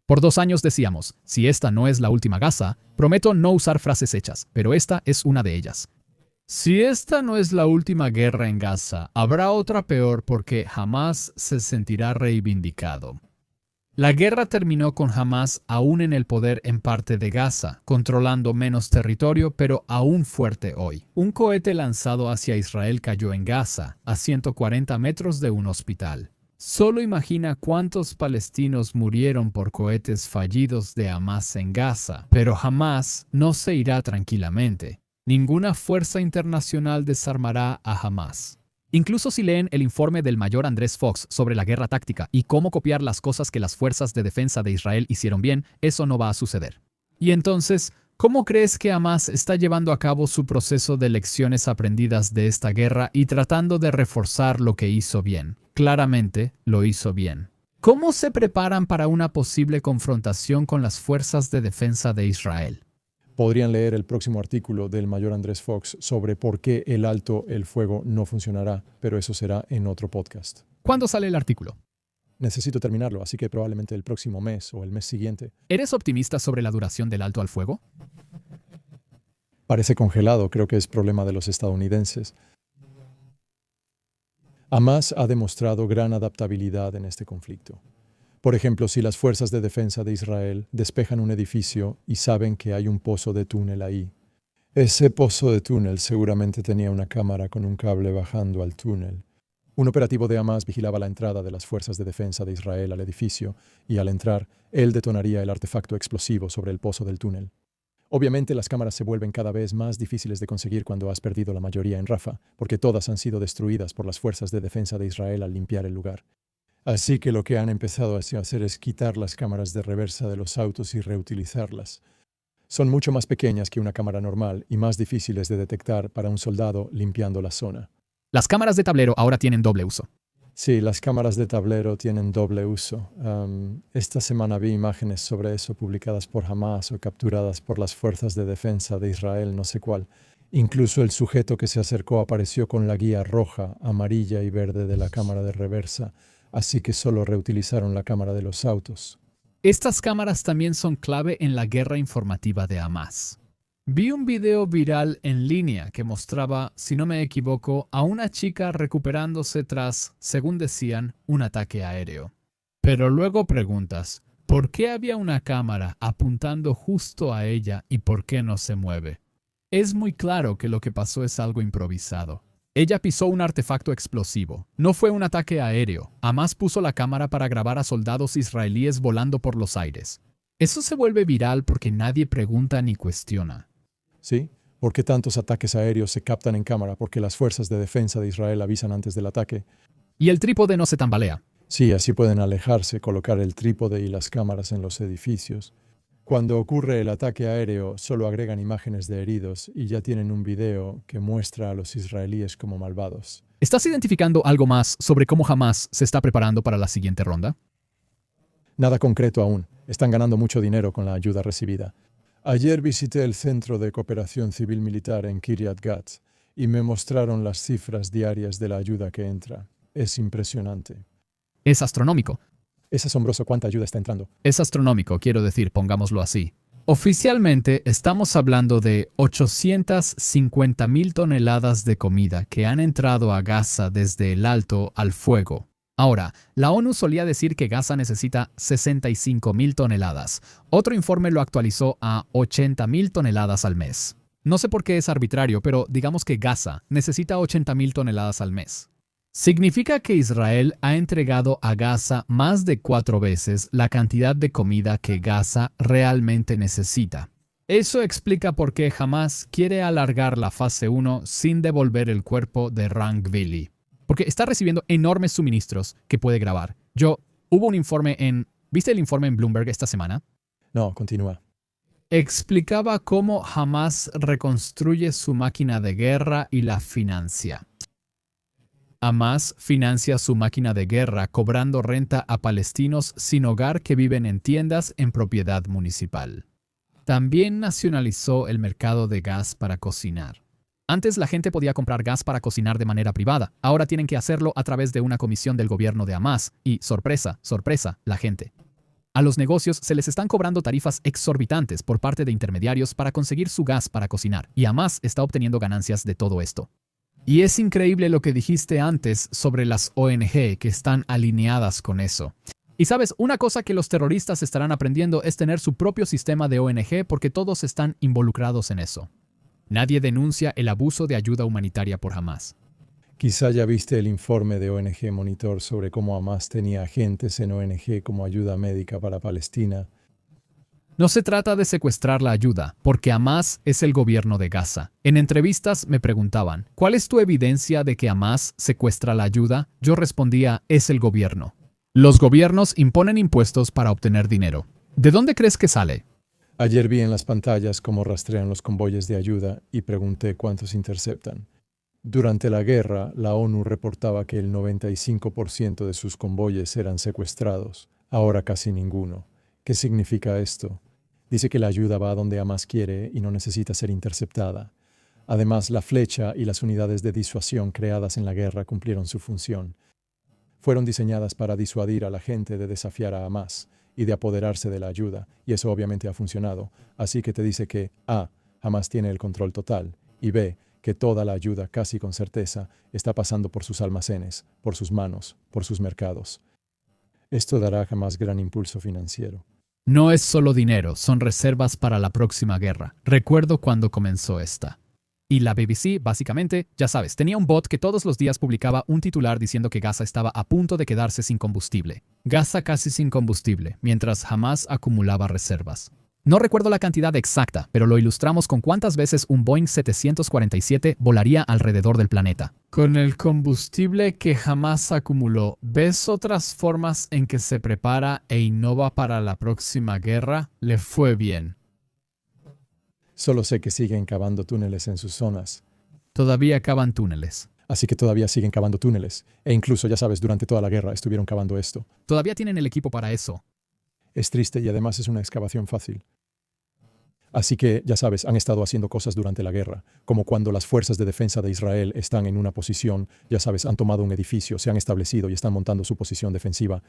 Por 2 años decíamos, si esta no es la última Gaza, prometo no usar frases hechas, pero esta es una de ellas. Si esta no es la última guerra en Gaza, habrá otra peor porque Hamás se sentirá reivindicado. La guerra terminó con Hamás aún en el poder en parte de Gaza, controlando menos territorio, pero aún fuerte hoy. Un cohete lanzado hacia Israel cayó en Gaza, a 140 metros de un hospital. Solo imagina cuántos palestinos murieron por cohetes fallidos de Hamás en Gaza, pero Hamás no se irá tranquilamente. Ninguna fuerza internacional desarmará a Hamás. Incluso si leen el informe del mayor Andrés Fox sobre la guerra táctica y cómo copiar las cosas que las fuerzas de defensa de Israel hicieron bien, eso no va a suceder. Y entonces, ¿cómo crees que Hamás está llevando a cabo su proceso de lecciones aprendidas de esta guerra y tratando de reforzar lo que hizo bien? Claramente, lo hizo bien. ¿Cómo se preparan para una posible confrontación con las fuerzas de defensa de Israel? Podrían leer el próximo artículo del mayor Andrés Fox sobre por qué el alto el fuego no funcionará, pero eso será en otro podcast. ¿Cuándo sale el artículo? Necesito terminarlo, así que probablemente el próximo mes o el mes siguiente. ¿Eres optimista sobre la duración del alto al fuego? Parece congelado, creo que es problema de los estadounidenses. Hamás ha demostrado gran adaptabilidad en este conflicto. Por ejemplo, si las fuerzas de defensa de Israel despejan un edificio y saben que hay un pozo de túnel ahí, ese pozo de túnel seguramente tenía una cámara con un cable bajando al túnel. Un operativo de Hamás vigilaba la entrada de las fuerzas de defensa de Israel al edificio y al entrar, él detonaría el artefacto explosivo sobre el pozo del túnel. Obviamente las cámaras se vuelven cada vez más difíciles de conseguir cuando has perdido la mayoría en Rafah, porque todas han sido destruidas por las fuerzas de defensa de Israel al limpiar el lugar. Así que lo que han empezado a hacer es quitar las cámaras de reversa de los autos y reutilizarlas. Son mucho más pequeñas que una cámara normal y más difíciles de detectar para un soldado limpiando la zona. Las cámaras de tablero ahora tienen doble uso. Sí, las cámaras de tablero tienen doble uso. Esta semana vi imágenes sobre eso publicadas por Hamás o capturadas por las fuerzas de defensa de Israel, no sé cuál. Incluso el sujeto que se acercó apareció con la guía roja, amarilla y verde de la cámara de reversa, así que solo reutilizaron la cámara de los autos. Estas cámaras también son clave en la guerra informativa de Hamás. Vi un video viral en línea que mostraba, si no me equivoco, a una chica recuperándose tras, según decían, un ataque aéreo. Pero luego preguntas, ¿por qué había una cámara apuntando justo a ella y por qué no se mueve? Es muy claro que lo que pasó es algo improvisado. Ella pisó un artefacto explosivo. No fue un ataque aéreo. Hamás puso la cámara para grabar a soldados israelíes volando por los aires. Eso se vuelve viral porque nadie pregunta ni cuestiona. ¿Sí? ¿Por qué tantos ataques aéreos se captan en cámara? Porque las fuerzas de defensa de Israel avisan antes del ataque. Y el trípode no se tambalea. Sí, así pueden alejarse, colocar el trípode y las cámaras en los edificios. Cuando ocurre el ataque aéreo, solo agregan imágenes de heridos y ya tienen un video que muestra a los israelíes como malvados. ¿Estás identificando algo más sobre cómo Hamás se está preparando para la siguiente ronda? Nada concreto aún. Están ganando mucho dinero con la ayuda recibida. Ayer visité el Centro de Cooperación Civil Militar en Kiryat Gat y me mostraron las cifras diarias de la ayuda que entra. Es impresionante. Es astronómico. Es asombroso cuánta ayuda está entrando. Es astronómico, quiero decir, pongámoslo así. Oficialmente estamos hablando de 850,000 toneladas de comida que han entrado a Gaza desde el alto al fuego. Ahora, la ONU solía decir que Gaza necesita 65.000 toneladas. Otro informe lo actualizó a 80.000 toneladas al mes. No sé por qué es arbitrario, pero digamos que Gaza necesita 80.000 toneladas al mes. Significa que Israel ha entregado a Gaza más de 4 veces la cantidad de comida que Gaza realmente necesita. Eso explica por qué Hamás quiere alargar la fase 1 sin devolver el cuerpo de Rangvili. Porque está recibiendo enormes suministros que puede grabar. Hubo un informe ¿Viste el informe en Bloomberg esta semana? No, continúa. Explicaba cómo Hamás reconstruye su máquina de guerra y la financia. Hamás financia su máquina de guerra cobrando renta a palestinos sin hogar que viven en tiendas en propiedad municipal. También nacionalizó el mercado de gas para cocinar. Antes la gente podía comprar gas para cocinar de manera privada. Ahora tienen que hacerlo a través de una comisión del gobierno de Hamás. Y, sorpresa, sorpresa, la gente. A los negocios se les están cobrando tarifas exorbitantes por parte de intermediarios para conseguir su gas para cocinar. Y Hamás está obteniendo ganancias de todo esto. Y es increíble lo que dijiste antes sobre las ONG que están alineadas con eso. Y sabes, una cosa que los terroristas estarán aprendiendo es tener su propio sistema de ONG porque todos están involucrados en eso. Nadie denuncia el abuso de ayuda humanitaria por Hamás. Quizá ya viste el informe de ONG Monitor sobre cómo Hamás tenía agentes en ONG como ayuda médica para Palestina. No se trata de secuestrar la ayuda, porque Hamás es el gobierno de Gaza. En entrevistas me preguntaban, ¿cuál es tu evidencia de que Hamás secuestra la ayuda? Yo respondía, es el gobierno. Los gobiernos imponen impuestos para obtener dinero. ¿De dónde crees que sale? Ayer vi en las pantallas cómo rastrean los convoyes de ayuda y pregunté cuántos interceptan. Durante la guerra, la ONU reportaba que el 95% de sus convoyes eran secuestrados. Ahora casi ninguno. ¿Qué significa esto? Dice que la ayuda va a donde Hamás quiere y no necesita ser interceptada. Además, la flecha y las unidades de disuasión creadas en la guerra cumplieron su función. Fueron diseñadas para disuadir a la gente de desafiar a Hamás y de apoderarse de la ayuda, y eso obviamente ha funcionado. Así que te dice que A, Hamás tiene el control total, y B, que toda la ayuda, casi con certeza, está pasando por sus almacenes, por sus manos, por sus mercados. Esto dará a Hamás gran impulso financiero. No es solo dinero, son reservas para la próxima guerra. Recuerdo cuando comenzó esta. Y la BBC, básicamente, ya sabes, tenía un bot que todos los días publicaba un titular diciendo que Gaza estaba a punto de quedarse sin combustible. Gaza casi sin combustible, mientras Hamás acumulaba reservas. No recuerdo la cantidad exacta, pero lo ilustramos con cuántas veces un Boeing 747 volaría alrededor del planeta. Con el combustible que Hamás acumuló, ¿ves otras formas en que se prepara e innova para la próxima guerra? Le fue bien. Solo sé que siguen cavando túneles en sus zonas. Todavía cavan túneles. Así que todavía siguen cavando túneles. E incluso, ya sabes, durante toda la guerra estuvieron cavando esto. Todavía tienen el equipo para eso. Es triste y además es una excavación fácil. Así que, ya sabes, han estado haciendo cosas durante la guerra, como cuando las fuerzas de defensa de Israel están en una posición, ya sabes, han tomado un edificio, se han establecido y están montando su posición defensiva.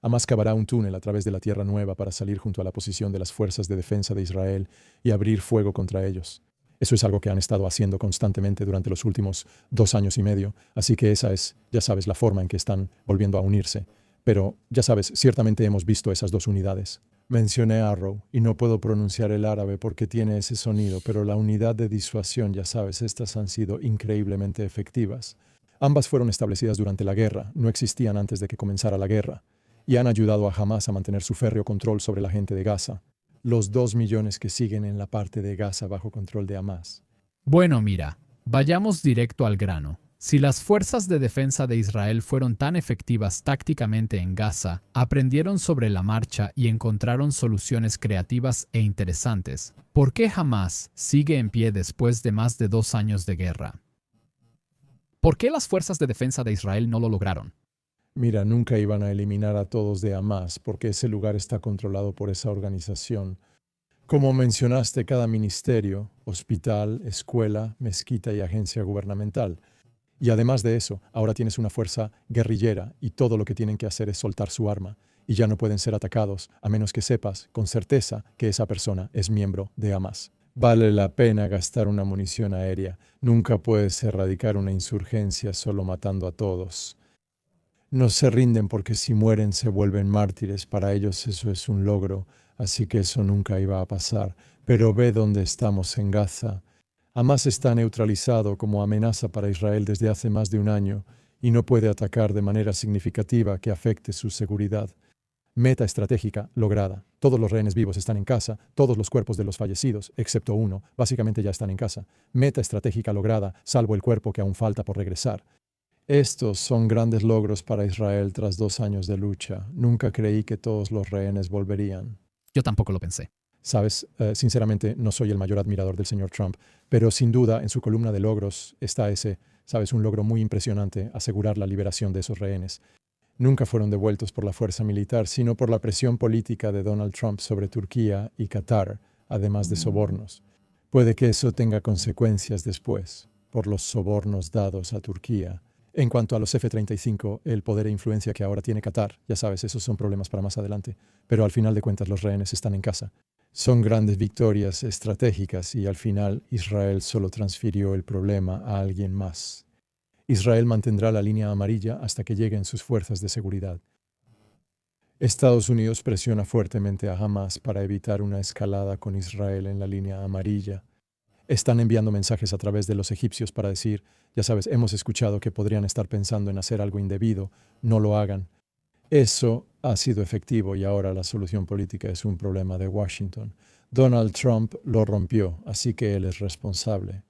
Hamás cavará un túnel a través de la Tierra Nueva para salir junto a la posición de las fuerzas de defensa de Israel y abrir fuego contra ellos. Eso es algo que han estado haciendo constantemente durante los últimos 2 años y medio, así que esa es, ya sabes, la forma en que están volviendo a unirse. Pero, ya sabes, ciertamente hemos visto esas 2 unidades. Mencioné Arrow y no puedo pronunciar el árabe porque tiene ese sonido, pero la unidad de disuasión, ya sabes, estas han sido increíblemente efectivas. Ambas fueron establecidas durante la guerra, no existían antes de que comenzara la guerra, y han ayudado a Hamás a mantener su férreo control sobre la gente de Gaza. Los 2 millones que siguen en la parte de Gaza bajo control de Hamás. Bueno, mira, vayamos directo al grano. Si las fuerzas de defensa de Israel fueron tan efectivas tácticamente en Gaza, aprendieron sobre la marcha y encontraron soluciones creativas e interesantes, ¿por qué Hamás sigue en pie después de más de 2 años de guerra? ¿Por qué las fuerzas de defensa de Israel no lo lograron? Mira, nunca iban a eliminar a todos de Hamás porque ese lugar está controlado por esa organización. Como mencionaste, cada ministerio, hospital, escuela, mezquita y agencia gubernamental. Y además de eso, ahora tienes una fuerza guerrillera y todo lo que tienen que hacer es soltar su arma. Y ya no pueden ser atacados a menos que sepas con certeza que esa persona es miembro de Hamás. Vale la pena gastar una munición aérea. Nunca puedes erradicar una insurgencia solo matando a todos. No se rinden porque si mueren se vuelven mártires. Para ellos eso es un logro, así que eso nunca iba a pasar. Pero ve dónde estamos en Gaza. Hamás está neutralizado como amenaza para Israel desde hace más de un año y no puede atacar de manera significativa que afecte su seguridad. Meta estratégica lograda. Todos los rehenes vivos están en casa, todos los cuerpos de los fallecidos, excepto uno, básicamente ya están en casa. Meta estratégica lograda, salvo el cuerpo que aún falta por regresar. Estos son grandes logros para Israel tras 2 años de lucha. Nunca creí que todos los rehenes volverían. Yo tampoco lo pensé. Sabes, sinceramente no soy el mayor admirador del señor Trump, pero sin duda en su columna de logros está ese, sabes, un logro muy impresionante, asegurar la liberación de esos rehenes. Nunca fueron devueltos por la fuerza militar, sino por la presión política de Donald Trump sobre Turquía y Qatar, además de sobornos. Puede que eso tenga consecuencias después, por los sobornos dados a Turquía. En cuanto a los F-35, el poder e influencia que ahora tiene Qatar, ya sabes, esos son problemas para más adelante, pero al final de cuentas los rehenes están en casa. Son grandes victorias estratégicas y al final Israel solo transfirió el problema a alguien más. Israel mantendrá la línea amarilla hasta que lleguen sus fuerzas de seguridad. Estados Unidos presiona fuertemente a Hamás para evitar una escalada con Israel en la línea amarilla. Están enviando mensajes a través de los egipcios para decir, ya sabes, hemos escuchado que podrían estar pensando en hacer algo indebido, no lo hagan. Eso ha sido efectivo y ahora la solución política es un problema de Washington. Donald Trump lo rompió, así que él es responsable.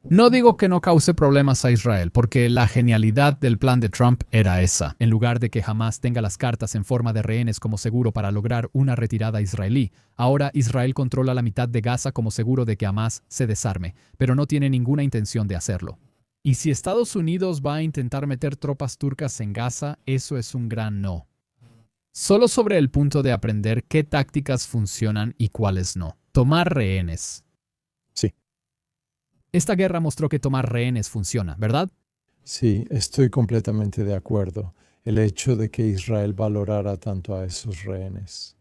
No digo que no cause problemas a Israel, porque la genialidad del plan de Trump era esa. En lugar de que Hamás tenga las cartas en forma de rehenes como seguro para lograr una retirada israelí, ahora Israel controla la mitad de Gaza como seguro de que Hamás se desarme, pero no tiene ninguna intención de hacerlo. Y si Estados Unidos va a intentar meter tropas turcas en Gaza, eso es un gran no. Solo sobre el punto de aprender qué tácticas funcionan y cuáles no. Tomar rehenes. Sí. Esta guerra mostró que tomar rehenes funciona, ¿verdad? Sí, estoy completamente de acuerdo. El hecho de que Israel valorara tanto a esos rehenes.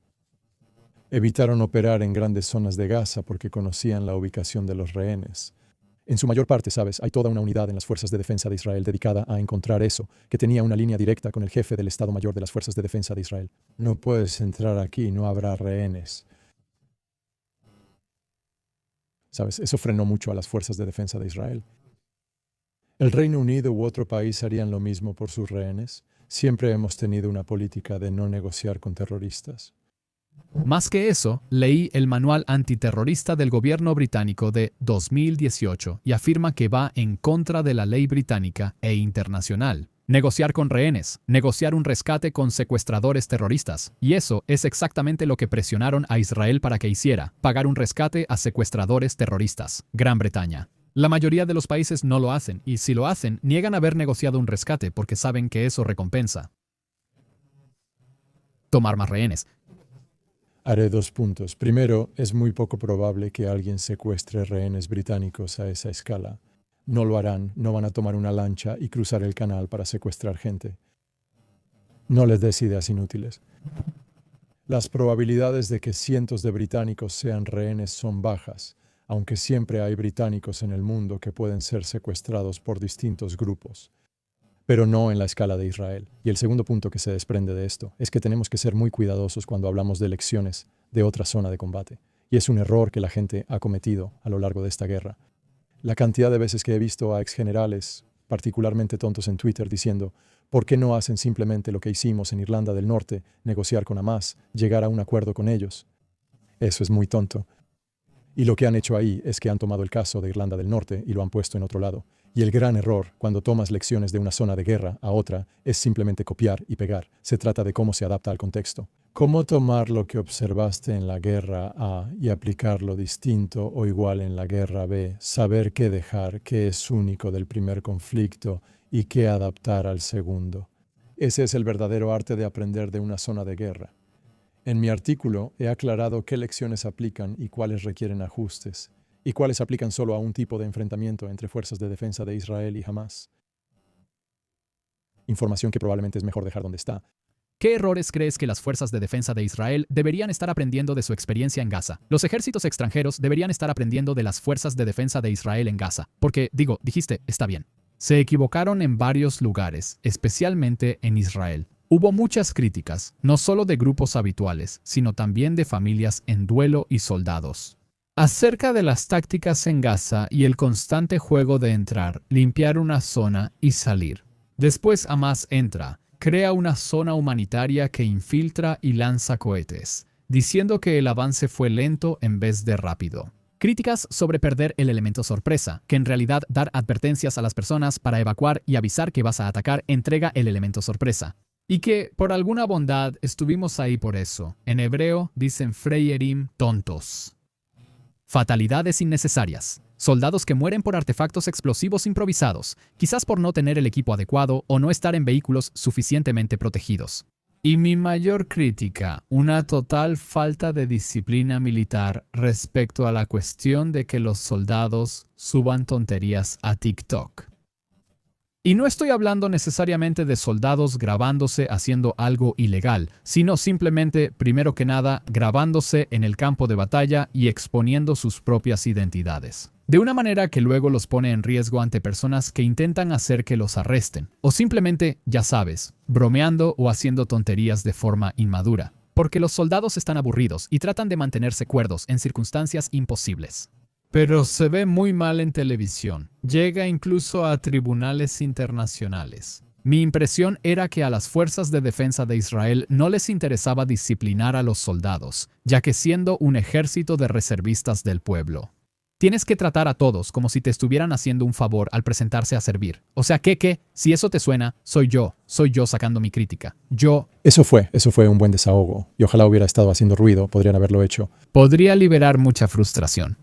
Evitaron operar en grandes zonas de Gaza porque conocían la ubicación de los rehenes. En su mayor parte, sabes, hay toda una unidad en las Fuerzas de Defensa de Israel dedicada a encontrar eso, que tenía una línea directa con el jefe del Estado Mayor de las Fuerzas de Defensa de Israel. No puedes entrar aquí, no habrá rehenes. ¿Sabes? Eso frenó mucho a las Fuerzas de Defensa de Israel. ¿El Reino Unido u otro país harían lo mismo por sus rehenes? Siempre hemos tenido una política de no negociar con terroristas. Más que eso, leí el manual antiterrorista del gobierno británico de 2018 y afirma que va en contra de la ley británica e internacional. Negociar con rehenes, negociar un rescate con secuestradores terroristas. Y eso es exactamente lo que presionaron a Israel para que hiciera, pagar un rescate a secuestradores terroristas. Gran Bretaña. La mayoría de los países no lo hacen, y si lo hacen, niegan haber negociado un rescate porque saben que eso recompensa. Tomar más rehenes. Haré 2 puntos. Primero, es muy poco probable que alguien secuestre rehenes británicos a esa escala. No lo harán, no van a tomar una lancha y cruzar el canal para secuestrar gente. No les des ideas inútiles. Las probabilidades de que cientos de británicos sean rehenes son bajas, aunque siempre hay británicos en el mundo que pueden ser secuestrados por distintos grupos, pero no en la escala de Israel. Y el segundo punto que se desprende de esto es que tenemos que ser muy cuidadosos cuando hablamos de elecciones de otra zona de combate. Y es un error que la gente ha cometido a lo largo de esta guerra. La cantidad de veces que he visto a exgenerales, particularmente tontos en Twitter, diciendo ¿por qué no hacen simplemente lo que hicimos en Irlanda del Norte, negociar con Hamás, llegar a un acuerdo con ellos? Eso es muy tonto. Y lo que han hecho ahí es que han tomado el caso de Irlanda del Norte y lo han puesto en otro lado. Y el gran error, cuando tomas lecciones de una zona de guerra a otra, es simplemente copiar y pegar. Se trata de cómo se adapta al contexto. Cómo tomar lo que observaste en la guerra A y aplicarlo distinto o igual en la guerra B. Saber qué dejar, qué es único del primer conflicto y qué adaptar al segundo. Ese es el verdadero arte de aprender de una zona de guerra. En mi artículo he aclarado qué lecciones aplican y cuáles requieren ajustes, y cuáles aplican solo a un tipo de enfrentamiento entre fuerzas de defensa de Israel y Hamás. Información que probablemente es mejor dejar donde está. ¿Qué errores crees que las fuerzas de defensa de Israel deberían estar aprendiendo de su experiencia en Gaza? Los ejércitos extranjeros deberían estar aprendiendo de las fuerzas de defensa de Israel en Gaza. Porque, dijiste, está bien. Se equivocaron en varios lugares, especialmente en Israel. Hubo muchas críticas, no solo de grupos habituales, sino también de familias en duelo y soldados. Acerca de las tácticas en Gaza y el constante juego de entrar, limpiar una zona y salir. Después Hamás entra, crea una zona humanitaria que infiltra y lanza cohetes, diciendo que el avance fue lento en vez de rápido. Críticas sobre perder el elemento sorpresa, que en realidad dar advertencias a las personas para evacuar y avisar que vas a atacar entrega el elemento sorpresa. Y que, por alguna bondad, estuvimos ahí por eso. En hebreo dicen freyerim, tontos. Fatalidades innecesarias. Soldados que mueren por artefactos explosivos improvisados, quizás por no tener el equipo adecuado o no estar en vehículos suficientemente protegidos. Y mi mayor crítica, una total falta de disciplina militar respecto a la cuestión de que los soldados suban tonterías a TikTok. Y no estoy hablando necesariamente de soldados grabándose haciendo algo ilegal, sino simplemente, primero que nada, grabándose en el campo de batalla y exponiendo sus propias identidades. De una manera que luego los pone en riesgo ante personas que intentan hacer que los arresten, o simplemente, ya sabes, bromeando o haciendo tonterías de forma inmadura, porque los soldados están aburridos y tratan de mantenerse cuerdos en circunstancias imposibles. Pero se ve muy mal en televisión, llega incluso a tribunales internacionales. Mi impresión era que a las fuerzas de defensa de Israel no les interesaba disciplinar a los soldados, ya que siendo un ejército de reservistas del pueblo. Tienes que tratar a todos como si te estuvieran haciendo un favor al presentarse a servir. O sea si eso te suena, soy yo sacando mi crítica. Eso fue un buen desahogo. Y ojalá hubiera estado haciendo ruido, podrían haberlo hecho. Podría liberar mucha frustración.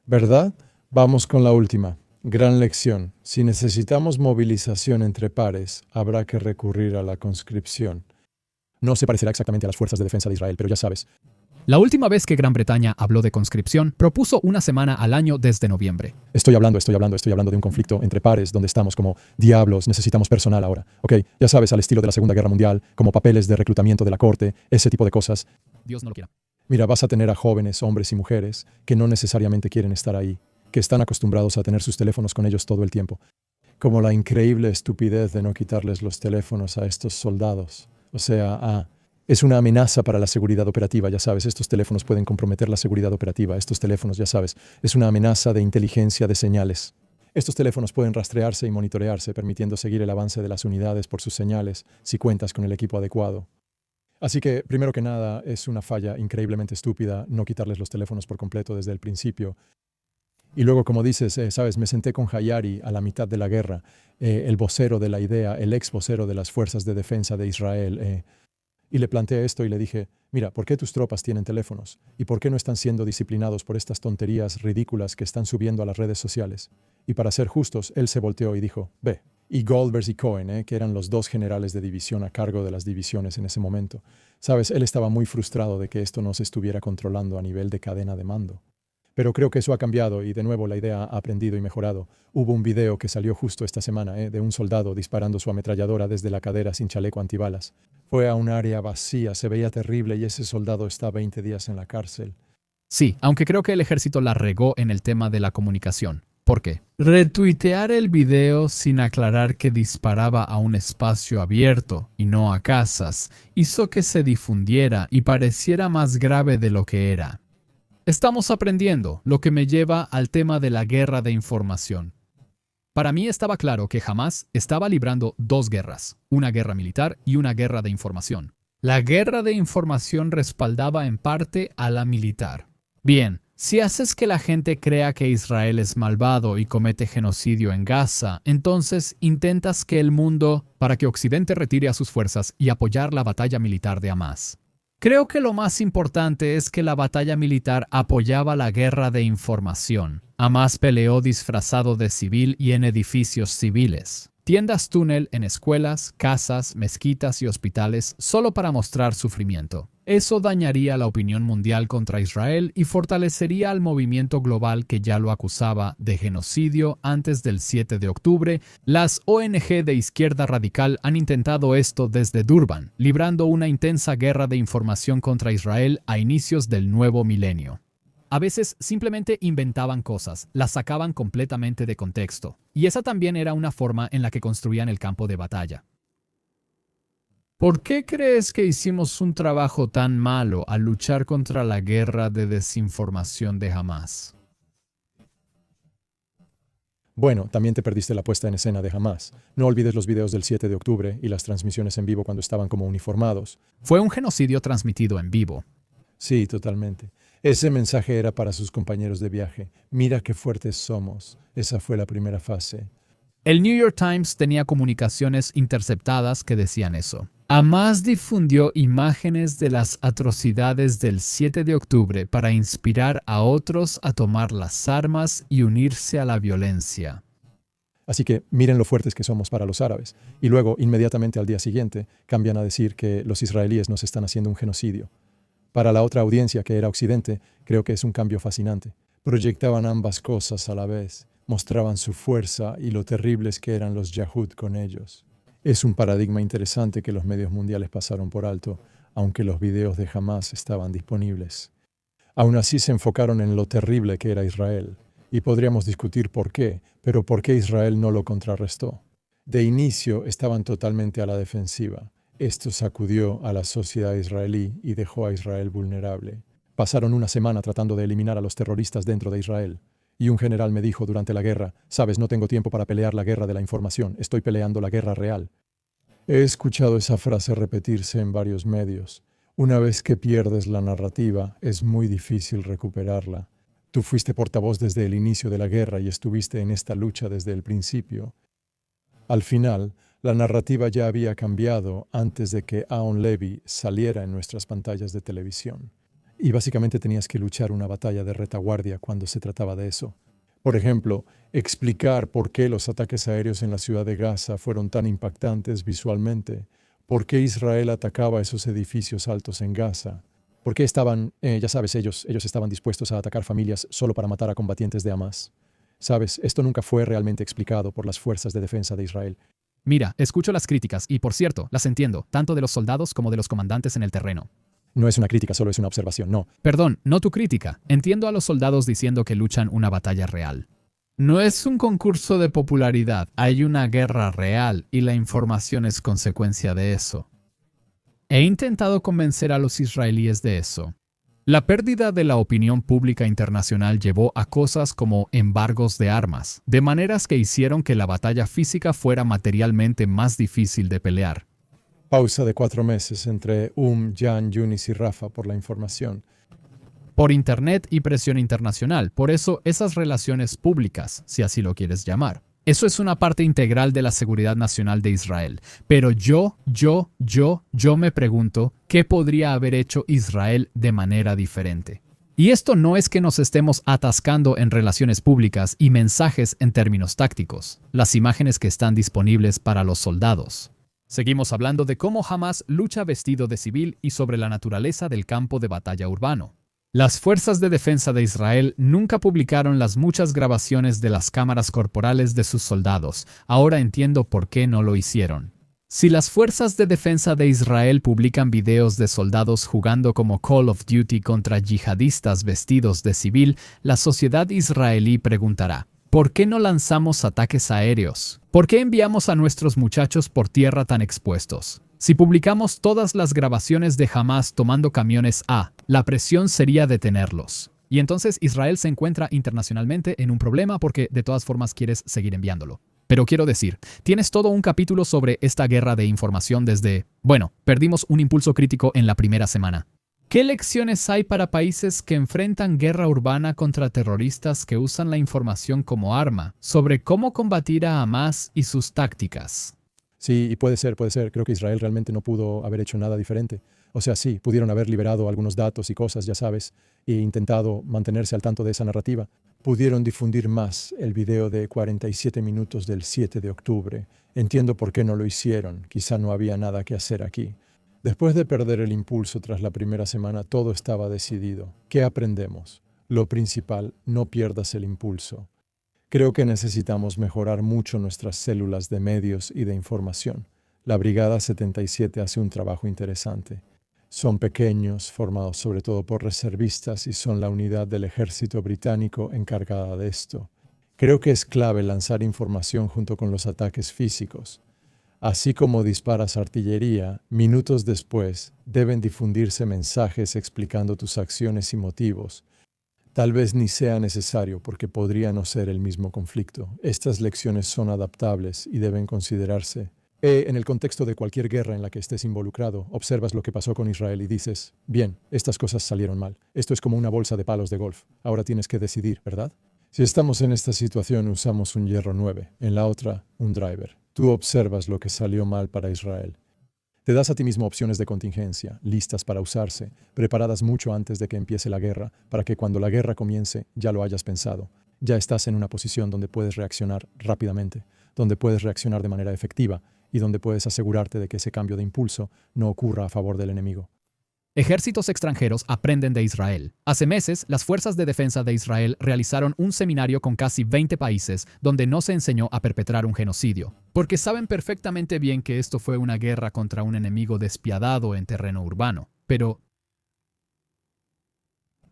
¿Verdad? Vamos con la última. Gran lección. Si necesitamos movilización entre pares, habrá que recurrir a la conscripción. No se parecerá exactamente a las fuerzas de defensa de Israel, pero ya sabes. La última vez que Gran Bretaña habló de conscripción, propuso una semana al año desde noviembre. Estoy hablando de un conflicto entre pares donde estamos como diablos, necesitamos personal ahora. Ok, ya sabes, al estilo de la Segunda Guerra Mundial, como papeles de reclutamiento de la corte, ese tipo de cosas. Dios no lo quiera. Mira, vas a tener a jóvenes, hombres y mujeres, que no necesariamente quieren estar ahí, que están acostumbrados a tener sus teléfonos con ellos todo el tiempo. Como la increíble estupidez de no quitarles los teléfonos a estos soldados. O sea, es una amenaza para la seguridad operativa, ya sabes, estos teléfonos pueden comprometer la seguridad operativa, estos teléfonos, ya sabes, es una amenaza de inteligencia de señales. Estos teléfonos pueden rastrearse y monitorearse, permitiendo seguir el avance de las unidades por sus señales, si cuentas con el equipo adecuado. Así que, primero que nada, es una falla increíblemente estúpida no quitarles los teléfonos por completo desde el principio. Y luego, como dices, sabes, me senté con Hayari a la mitad de la guerra, el vocero de la idea, el ex vocero de las fuerzas de defensa de Israel, y le planteé esto y le dije, mira, ¿por qué tus tropas tienen teléfonos? ¿Y por qué no están siendo disciplinados por estas tonterías ridículas que están subiendo a las redes sociales? Y para ser justos, él se volteó y dijo, ve. Y Goldberg y Cohen, que eran los dos generales de división a cargo de las divisiones en ese momento. Sabes, él estaba muy frustrado de que esto no se estuviera controlando a nivel de cadena de mando. Pero creo que eso ha cambiado y de nuevo la idea ha aprendido y mejorado. Hubo un video que salió justo esta semana de un soldado disparando su ametralladora desde la cadera sin chaleco antibalas. Fue a un área vacía, se veía terrible y ese soldado está 20 días en la cárcel. Sí, aunque creo que el ejército la regó en el tema de la comunicación. ¿Por qué? Retuitear el video sin aclarar que disparaba a un espacio abierto y no a casas hizo que se difundiera y pareciera más grave de lo que era. Estamos aprendiendo, lo que me lleva al tema de la guerra de información. Para mí estaba claro que Hamás estaba librando dos guerras, una guerra militar y una guerra de información. La guerra de información respaldaba en parte a la militar. Bien, si haces que la gente crea que Israel es malvado y comete genocidio en Gaza, entonces intentas que el mundo, para que Occidente retire a sus fuerzas y apoyar la batalla militar de Hamás. Creo que lo más importante es que la batalla militar apoyaba la guerra de información. Hamás peleó disfrazado de civil y en edificios civiles. Tiendas túnel en escuelas, casas, mezquitas y hospitales solo para mostrar sufrimiento. Eso dañaría la opinión mundial contra Israel y fortalecería al movimiento global que ya lo acusaba de genocidio antes del 7 de octubre. Las ONG de izquierda radical han intentado esto desde Durban, librando una intensa guerra de información contra Israel a inicios del nuevo milenio. A veces simplemente inventaban cosas, las sacaban completamente de contexto. Y esa también era una forma en la que construían el campo de batalla. ¿Por qué crees que hicimos un trabajo tan malo al luchar contra la guerra de desinformación de Hamás? Bueno, también te perdiste la puesta en escena de Hamás. No olvides los videos del 7 de octubre y las transmisiones en vivo cuando estaban como uniformados. Fue un genocidio transmitido en vivo. Sí, totalmente. Ese mensaje era para sus compañeros de viaje. Mira qué fuertes somos. Esa fue la primera fase. El New York Times tenía comunicaciones interceptadas que decían eso. Hamás difundió imágenes de las atrocidades del 7 de octubre para inspirar a otros a tomar las armas y unirse a la violencia. Así que miren lo fuertes que somos para los árabes. Y luego, inmediatamente al día siguiente, cambian a decir que los israelíes nos están haciendo un genocidio. Para la otra audiencia, que era Occidente, creo que es un cambio fascinante. Proyectaban ambas cosas a la vez. Mostraban su fuerza y lo terribles que eran los Yahud con ellos. Es un paradigma interesante que los medios mundiales pasaron por alto, aunque los videos de Hamás estaban disponibles. Aún así se enfocaron en lo terrible que era Israel. Y podríamos discutir por qué, pero ¿por qué Israel no lo contrarrestó? De inicio estaban totalmente a la defensiva. Esto sacudió a la sociedad israelí y dejó a Israel vulnerable. Pasaron una semana tratando de eliminar a los terroristas dentro de Israel. Y un general me dijo durante la guerra, sabes, no tengo tiempo para pelear la guerra de la información, estoy peleando la guerra real. He escuchado esa frase repetirse en varios medios. Una vez que pierdes la narrativa, es muy difícil recuperarla. Tú fuiste portavoz desde el inicio de la guerra y estuviste en esta lucha desde el principio. Al final, la narrativa ya había cambiado antes de que Aon Levy saliera en nuestras pantallas de televisión. Y básicamente tenías que luchar una batalla de retaguardia cuando se trataba de eso. Por ejemplo, explicar por qué los ataques aéreos en la ciudad de Gaza fueron tan impactantes visualmente, por qué Israel atacaba esos edificios altos en Gaza, por qué estaban, ya sabes, ellos estaban dispuestos a atacar familias solo para matar a combatientes de Hamás. Sabes, esto nunca fue realmente explicado por las fuerzas de defensa de Israel. Mira, escucho las críticas y, por cierto, las entiendo, tanto de los soldados como de los comandantes en el terreno. No es una crítica, solo es una observación, no. Perdón, no tu crítica. Entiendo a los soldados diciendo que luchan una batalla real. No es un concurso de popularidad, hay una guerra real y la información es consecuencia de eso. He intentado convencer a los israelíes de eso. La pérdida de la opinión pública internacional llevó a cosas como embargos de armas, de maneras que hicieron que la batalla física fuera materialmente más difícil de pelear. Pausa de 4 meses entre Jan, Yunis y Rafa por la información. Por Internet y presión internacional, por eso esas relaciones públicas, si así lo quieres llamar. Eso es una parte integral de la seguridad nacional de Israel. Pero yo me pregunto, ¿qué podría haber hecho Israel de manera diferente? Y esto no es que nos estemos atascando en relaciones públicas y mensajes en términos tácticos, las imágenes que están disponibles para los soldados. Seguimos hablando de cómo Hamás lucha vestido de civil y sobre la naturaleza del campo de batalla urbano. Las fuerzas de defensa de Israel nunca publicaron las muchas grabaciones de las cámaras corporales de sus soldados. Ahora entiendo por qué no lo hicieron. Si las fuerzas de defensa de Israel publican videos de soldados jugando como Call of Duty contra yihadistas vestidos de civil, la sociedad israelí preguntará, ¿por qué no lanzamos ataques aéreos? ¿Por qué enviamos a nuestros muchachos por tierra tan expuestos? Si publicamos todas las grabaciones de Hamás tomando camiones A, la presión sería detenerlos. Y entonces Israel se encuentra internacionalmente en un problema porque de todas formas quieres seguir enviándolo. Pero quiero decir, tienes todo un capítulo sobre esta guerra de información desde, perdimos un impulso crítico en la primera semana. ¿Qué lecciones hay para países que enfrentan guerra urbana contra terroristas que usan la información como arma sobre cómo combatir a Hamás y sus tácticas? Sí, y puede ser. Creo que Israel realmente no pudo haber hecho nada diferente. O sea, sí, pudieron haber liberado algunos datos y cosas, ya sabes, e intentado mantenerse al tanto de esa narrativa. Pudieron difundir más el video de 47 minutos del 7 de octubre. Entiendo por qué no lo hicieron. Quizá no había nada que hacer aquí. Después de perder el impulso tras la primera semana, todo estaba decidido. ¿Qué aprendemos? Lo principal, no pierdas el impulso. Creo que necesitamos mejorar mucho nuestras células de medios y de información. La Brigada 77 hace un trabajo interesante. Son pequeños, formados sobre todo por reservistas y son la unidad del ejército británico encargada de esto. Creo que es clave lanzar información junto con los ataques físicos. Así como disparas artillería, minutos después deben difundirse mensajes explicando tus acciones y motivos. Tal vez ni sea necesario porque podría no ser el mismo conflicto. Estas lecciones son adaptables y deben considerarse. En el contexto de cualquier guerra en la que estés involucrado, observas lo que pasó con Israel y dices, bien, estas cosas salieron mal. Esto es como una bolsa de palos de golf. Ahora tienes que decidir, ¿verdad? Si estamos en esta situación, usamos un hierro 9, en la otra, un driver. Tú observas lo que salió mal para Israel. Te das a ti mismo opciones de contingencia, listas para usarse, preparadas mucho antes de que empiece la guerra, para que cuando la guerra comience ya lo hayas pensado. Ya estás en una posición donde puedes reaccionar rápidamente, donde puedes reaccionar de manera efectiva y donde puedes asegurarte de que ese cambio de impulso no ocurra a favor del enemigo. Ejércitos extranjeros aprenden de Israel. Hace meses, las Fuerzas de Defensa de Israel realizaron un seminario con casi 20 países donde no se enseñó a perpetrar un genocidio, porque saben perfectamente bien que esto fue una guerra contra un enemigo despiadado en terreno urbano. Pero,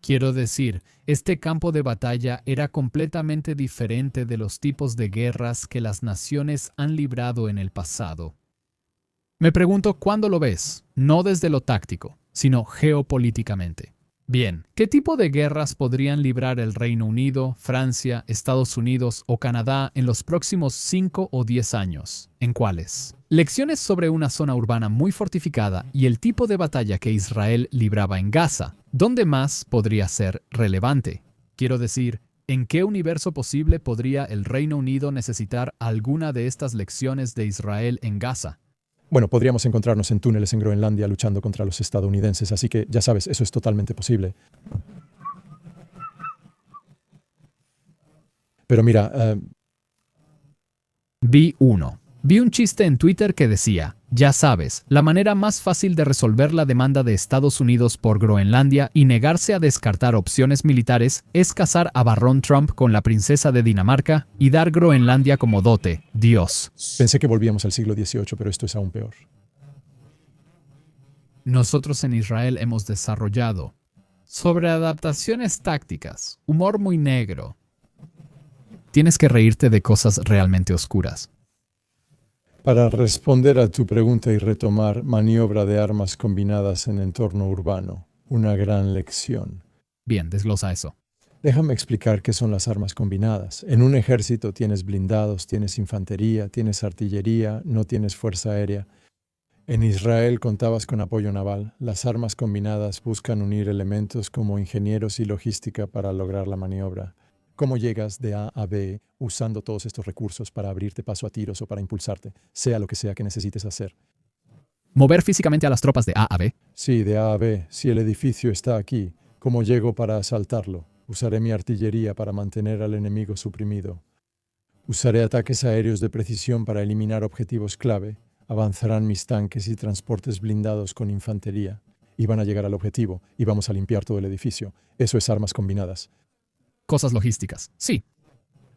quiero decir, este campo de batalla era completamente diferente de los tipos de guerras que las naciones han librado en el pasado. Me pregunto cuándo lo ves, no desde lo táctico, sino geopolíticamente. Bien, ¿qué tipo de guerras podrían librar el Reino Unido, Francia, Estados Unidos o Canadá en los próximos 5 o 10 años? ¿En cuáles? Lecciones sobre una zona urbana muy fortificada y el tipo de batalla que Israel libraba en Gaza. ¿Dónde más podría ser relevante? Quiero decir, ¿en qué universo posible podría el Reino Unido necesitar alguna de estas lecciones de Israel en Gaza? Bueno, podríamos encontrarnos en túneles en Groenlandia luchando contra los estadounidenses, así que ya sabes, eso es totalmente posible. Pero mira, Vi un chiste en Twitter que decía, ya sabes, la manera más fácil de resolver la demanda de Estados Unidos por Groenlandia y negarse a descartar opciones militares es casar a Barrón Trump con la princesa de Dinamarca y dar Groenlandia como dote. Dios. pensé que volvíamos al siglo XVIII, pero esto es aún peor. Nosotros en Israel hemos desarrollado sobre adaptaciones tácticas, humor muy negro. Tienes que reírte de cosas realmente oscuras. Para responder a tu pregunta y retomar maniobra de armas combinadas en entorno urbano, una gran lección. Bien, desglosa eso. Déjame explicar qué son las armas combinadas. En un ejército tienes blindados, tienes infantería, tienes artillería, no tienes fuerza aérea. En Israel contabas con apoyo naval. Las armas combinadas buscan unir elementos como ingenieros y logística para lograr la maniobra. ¿Cómo llegas de A a B usando todos estos recursos para abrirte paso a tiros o para impulsarte, sea lo que sea que necesites hacer? Mover físicamente a las tropas de A a B. Sí, de A a B. Si el edificio está aquí, ¿cómo llego para asaltarlo? Usaré mi artillería para mantener al enemigo suprimido. Usaré ataques aéreos de precisión para eliminar objetivos clave. Avanzarán mis tanques y transportes blindados con infantería. Y van a llegar al objetivo y vamos a limpiar todo el edificio. Eso es armas combinadas. Cosas logísticas. Sí.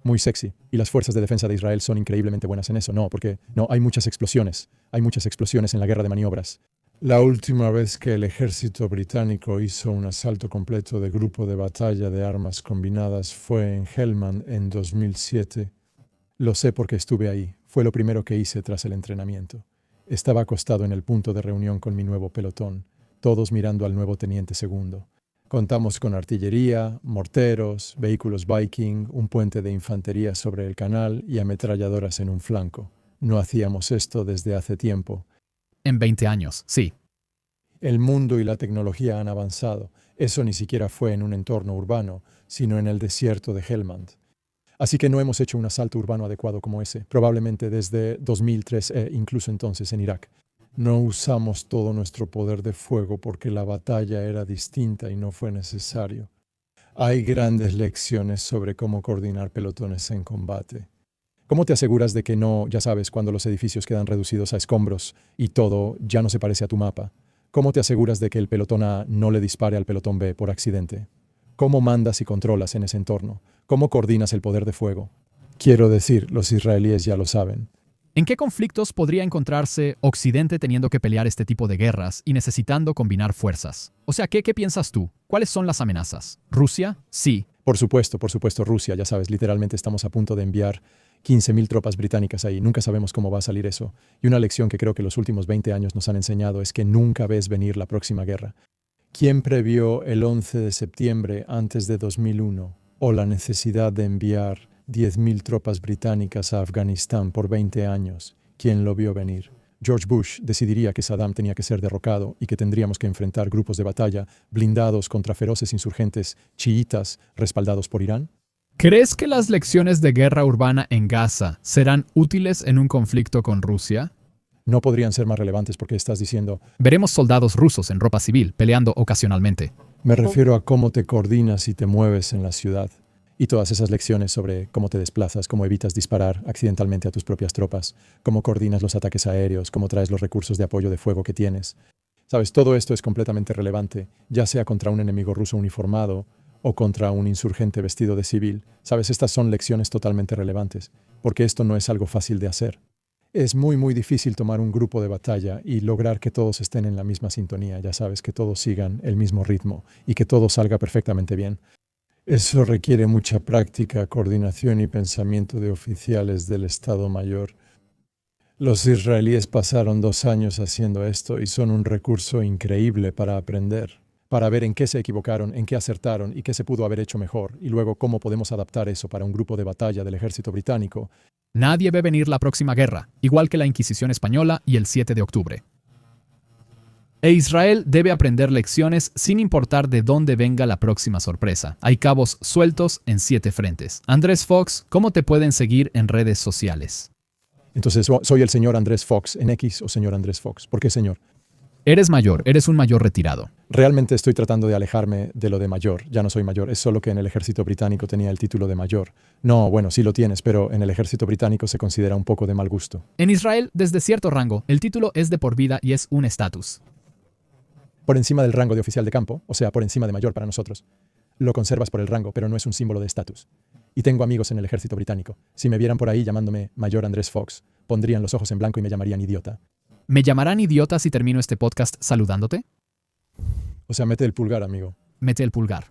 Muy sexy. Y las fuerzas de defensa de Israel son increíblemente buenas en eso. No, porque no, hay muchas explosiones. Hay muchas explosiones en la guerra de maniobras. La última vez que el ejército británico hizo un asalto completo de grupo de batalla de armas combinadas fue en Helmand en 2007. Lo sé porque estuve ahí. Fue lo primero que hice tras el entrenamiento. Estaba acostado en el punto de reunión con mi nuevo pelotón, todos mirando al nuevo teniente segundo. Contamos con artillería, morteros, vehículos Viking, un puente de infantería sobre el canal y ametralladoras en un flanco. No hacíamos esto desde hace tiempo. En 20 años, sí. El mundo y la tecnología han avanzado. Eso ni siquiera fue en un entorno urbano, sino en el desierto de Helmand. Así que no hemos hecho un asalto urbano adecuado como ese, probablemente desde 2003 e incluso entonces en Irak. No usamos todo nuestro poder de fuego porque la batalla era distinta y no fue necesario. Hay grandes lecciones sobre cómo coordinar pelotones en combate. ¿Cómo te aseguras de que no, ya sabes, cuando los edificios quedan reducidos a escombros y todo ya no se parece a tu mapa? ¿Cómo te aseguras de que el pelotón A no le dispare al pelotón B por accidente? ¿Cómo mandas y controlas en ese entorno? ¿Cómo coordinas el poder de fuego? Quiero decir, los israelíes ya lo saben. ¿En qué conflictos podría encontrarse Occidente teniendo que pelear este tipo de guerras y necesitando combinar fuerzas? O sea, ¿qué piensas tú? ¿Cuáles son las amenazas? ¿Rusia? Sí. Por supuesto, Rusia, ya sabes, literalmente estamos a punto de enviar 15.000 tropas británicas ahí. Nunca sabemos cómo va a salir eso. Y una lección que creo que los últimos 20 años nos han enseñado es que nunca ves venir la próxima guerra. ¿Quién previó el 11 de septiembre antes de 2001 o la necesidad de enviar 10.000 tropas británicas a Afganistán por 20 años? ¿Quién lo vio venir? George Bush decidiría que Saddam tenía que ser derrocado y que tendríamos que enfrentar grupos de batalla blindados contra feroces insurgentes chiitas respaldados por Irán. ¿Crees que las lecciones de guerra urbana en Gaza serán útiles en un conflicto con Rusia? No podrían ser más relevantes porque estás diciendo... Veremos soldados rusos en ropa civil peleando ocasionalmente. Me refiero a cómo te coordinas y te mueves en la ciudad. Y todas esas lecciones sobre cómo te desplazas, cómo evitas disparar accidentalmente a tus propias tropas, cómo coordinas los ataques aéreos, cómo traes los recursos de apoyo de fuego que tienes. Sabes, todo esto es completamente relevante, ya sea contra un enemigo ruso uniformado o contra un insurgente vestido de civil. Sabes, estas son lecciones totalmente relevantes, porque esto no es algo fácil de hacer. Es muy difícil tomar un grupo de batalla y lograr que todos estén en la misma sintonía, ya sabes, que todos sigan el mismo ritmo y que todo salga perfectamente bien. Eso requiere mucha práctica, coordinación y pensamiento de oficiales del Estado Mayor. Los israelíes pasaron 2 años haciendo esto y son un recurso increíble para aprender, para ver en qué se equivocaron, en qué acertaron y qué se pudo haber hecho mejor, y luego cómo podemos adaptar eso para un grupo de batalla del ejército británico. Nadie ve venir la próxima guerra, igual que la Inquisición española y el 7 de octubre. E Israel debe aprender lecciones sin importar de dónde venga la próxima sorpresa. Hay cabos sueltos en 7 frentes. Andrés Fox, ¿cómo te pueden seguir en redes sociales? Entonces, ¿soy el señor Andrés Fox en X o señor Andrés Fox? ¿Por qué señor? Eres mayor, eres un mayor retirado. Realmente estoy tratando de alejarme de lo de mayor. Ya no soy mayor, es solo que en el ejército británico tenía el título de mayor. No, bueno, sí lo tienes, pero en el ejército británico se considera un poco de mal gusto. En Israel, desde cierto rango, el título es de por vida y es un estatus. Por encima del rango de oficial de campo, o sea, por encima de mayor para nosotros. Lo conservas por el rango, pero no es un símbolo de estatus. Y tengo amigos en el ejército británico. Si me vieran por ahí llamándome Mayor Andrés Fox, pondrían los ojos en blanco y me llamarían idiota. ¿Me llamarán idiota si termino este podcast saludándote? O sea, mete el pulgar, amigo. Mete el pulgar.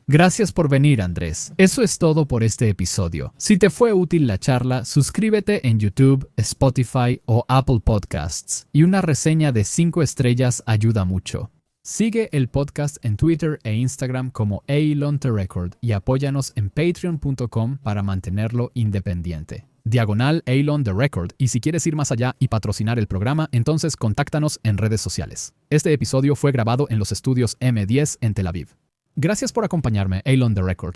Gracias por venir, Andrés. Eso es todo por este episodio. Si te fue útil la charla, suscríbete en YouTube, Spotify o Apple Podcasts. Y una reseña de 5 estrellas ayuda mucho. Sigue el podcast en Twitter e Instagram como Eilon the Record y apóyanos en patreon.com para mantenerlo independiente. /Eilon the Record, y si quieres ir más allá y patrocinar el programa, entonces contáctanos en redes sociales. Este episodio fue grabado en los estudios M10 en Tel Aviv. Gracias por acompañarme, Eilon the Record.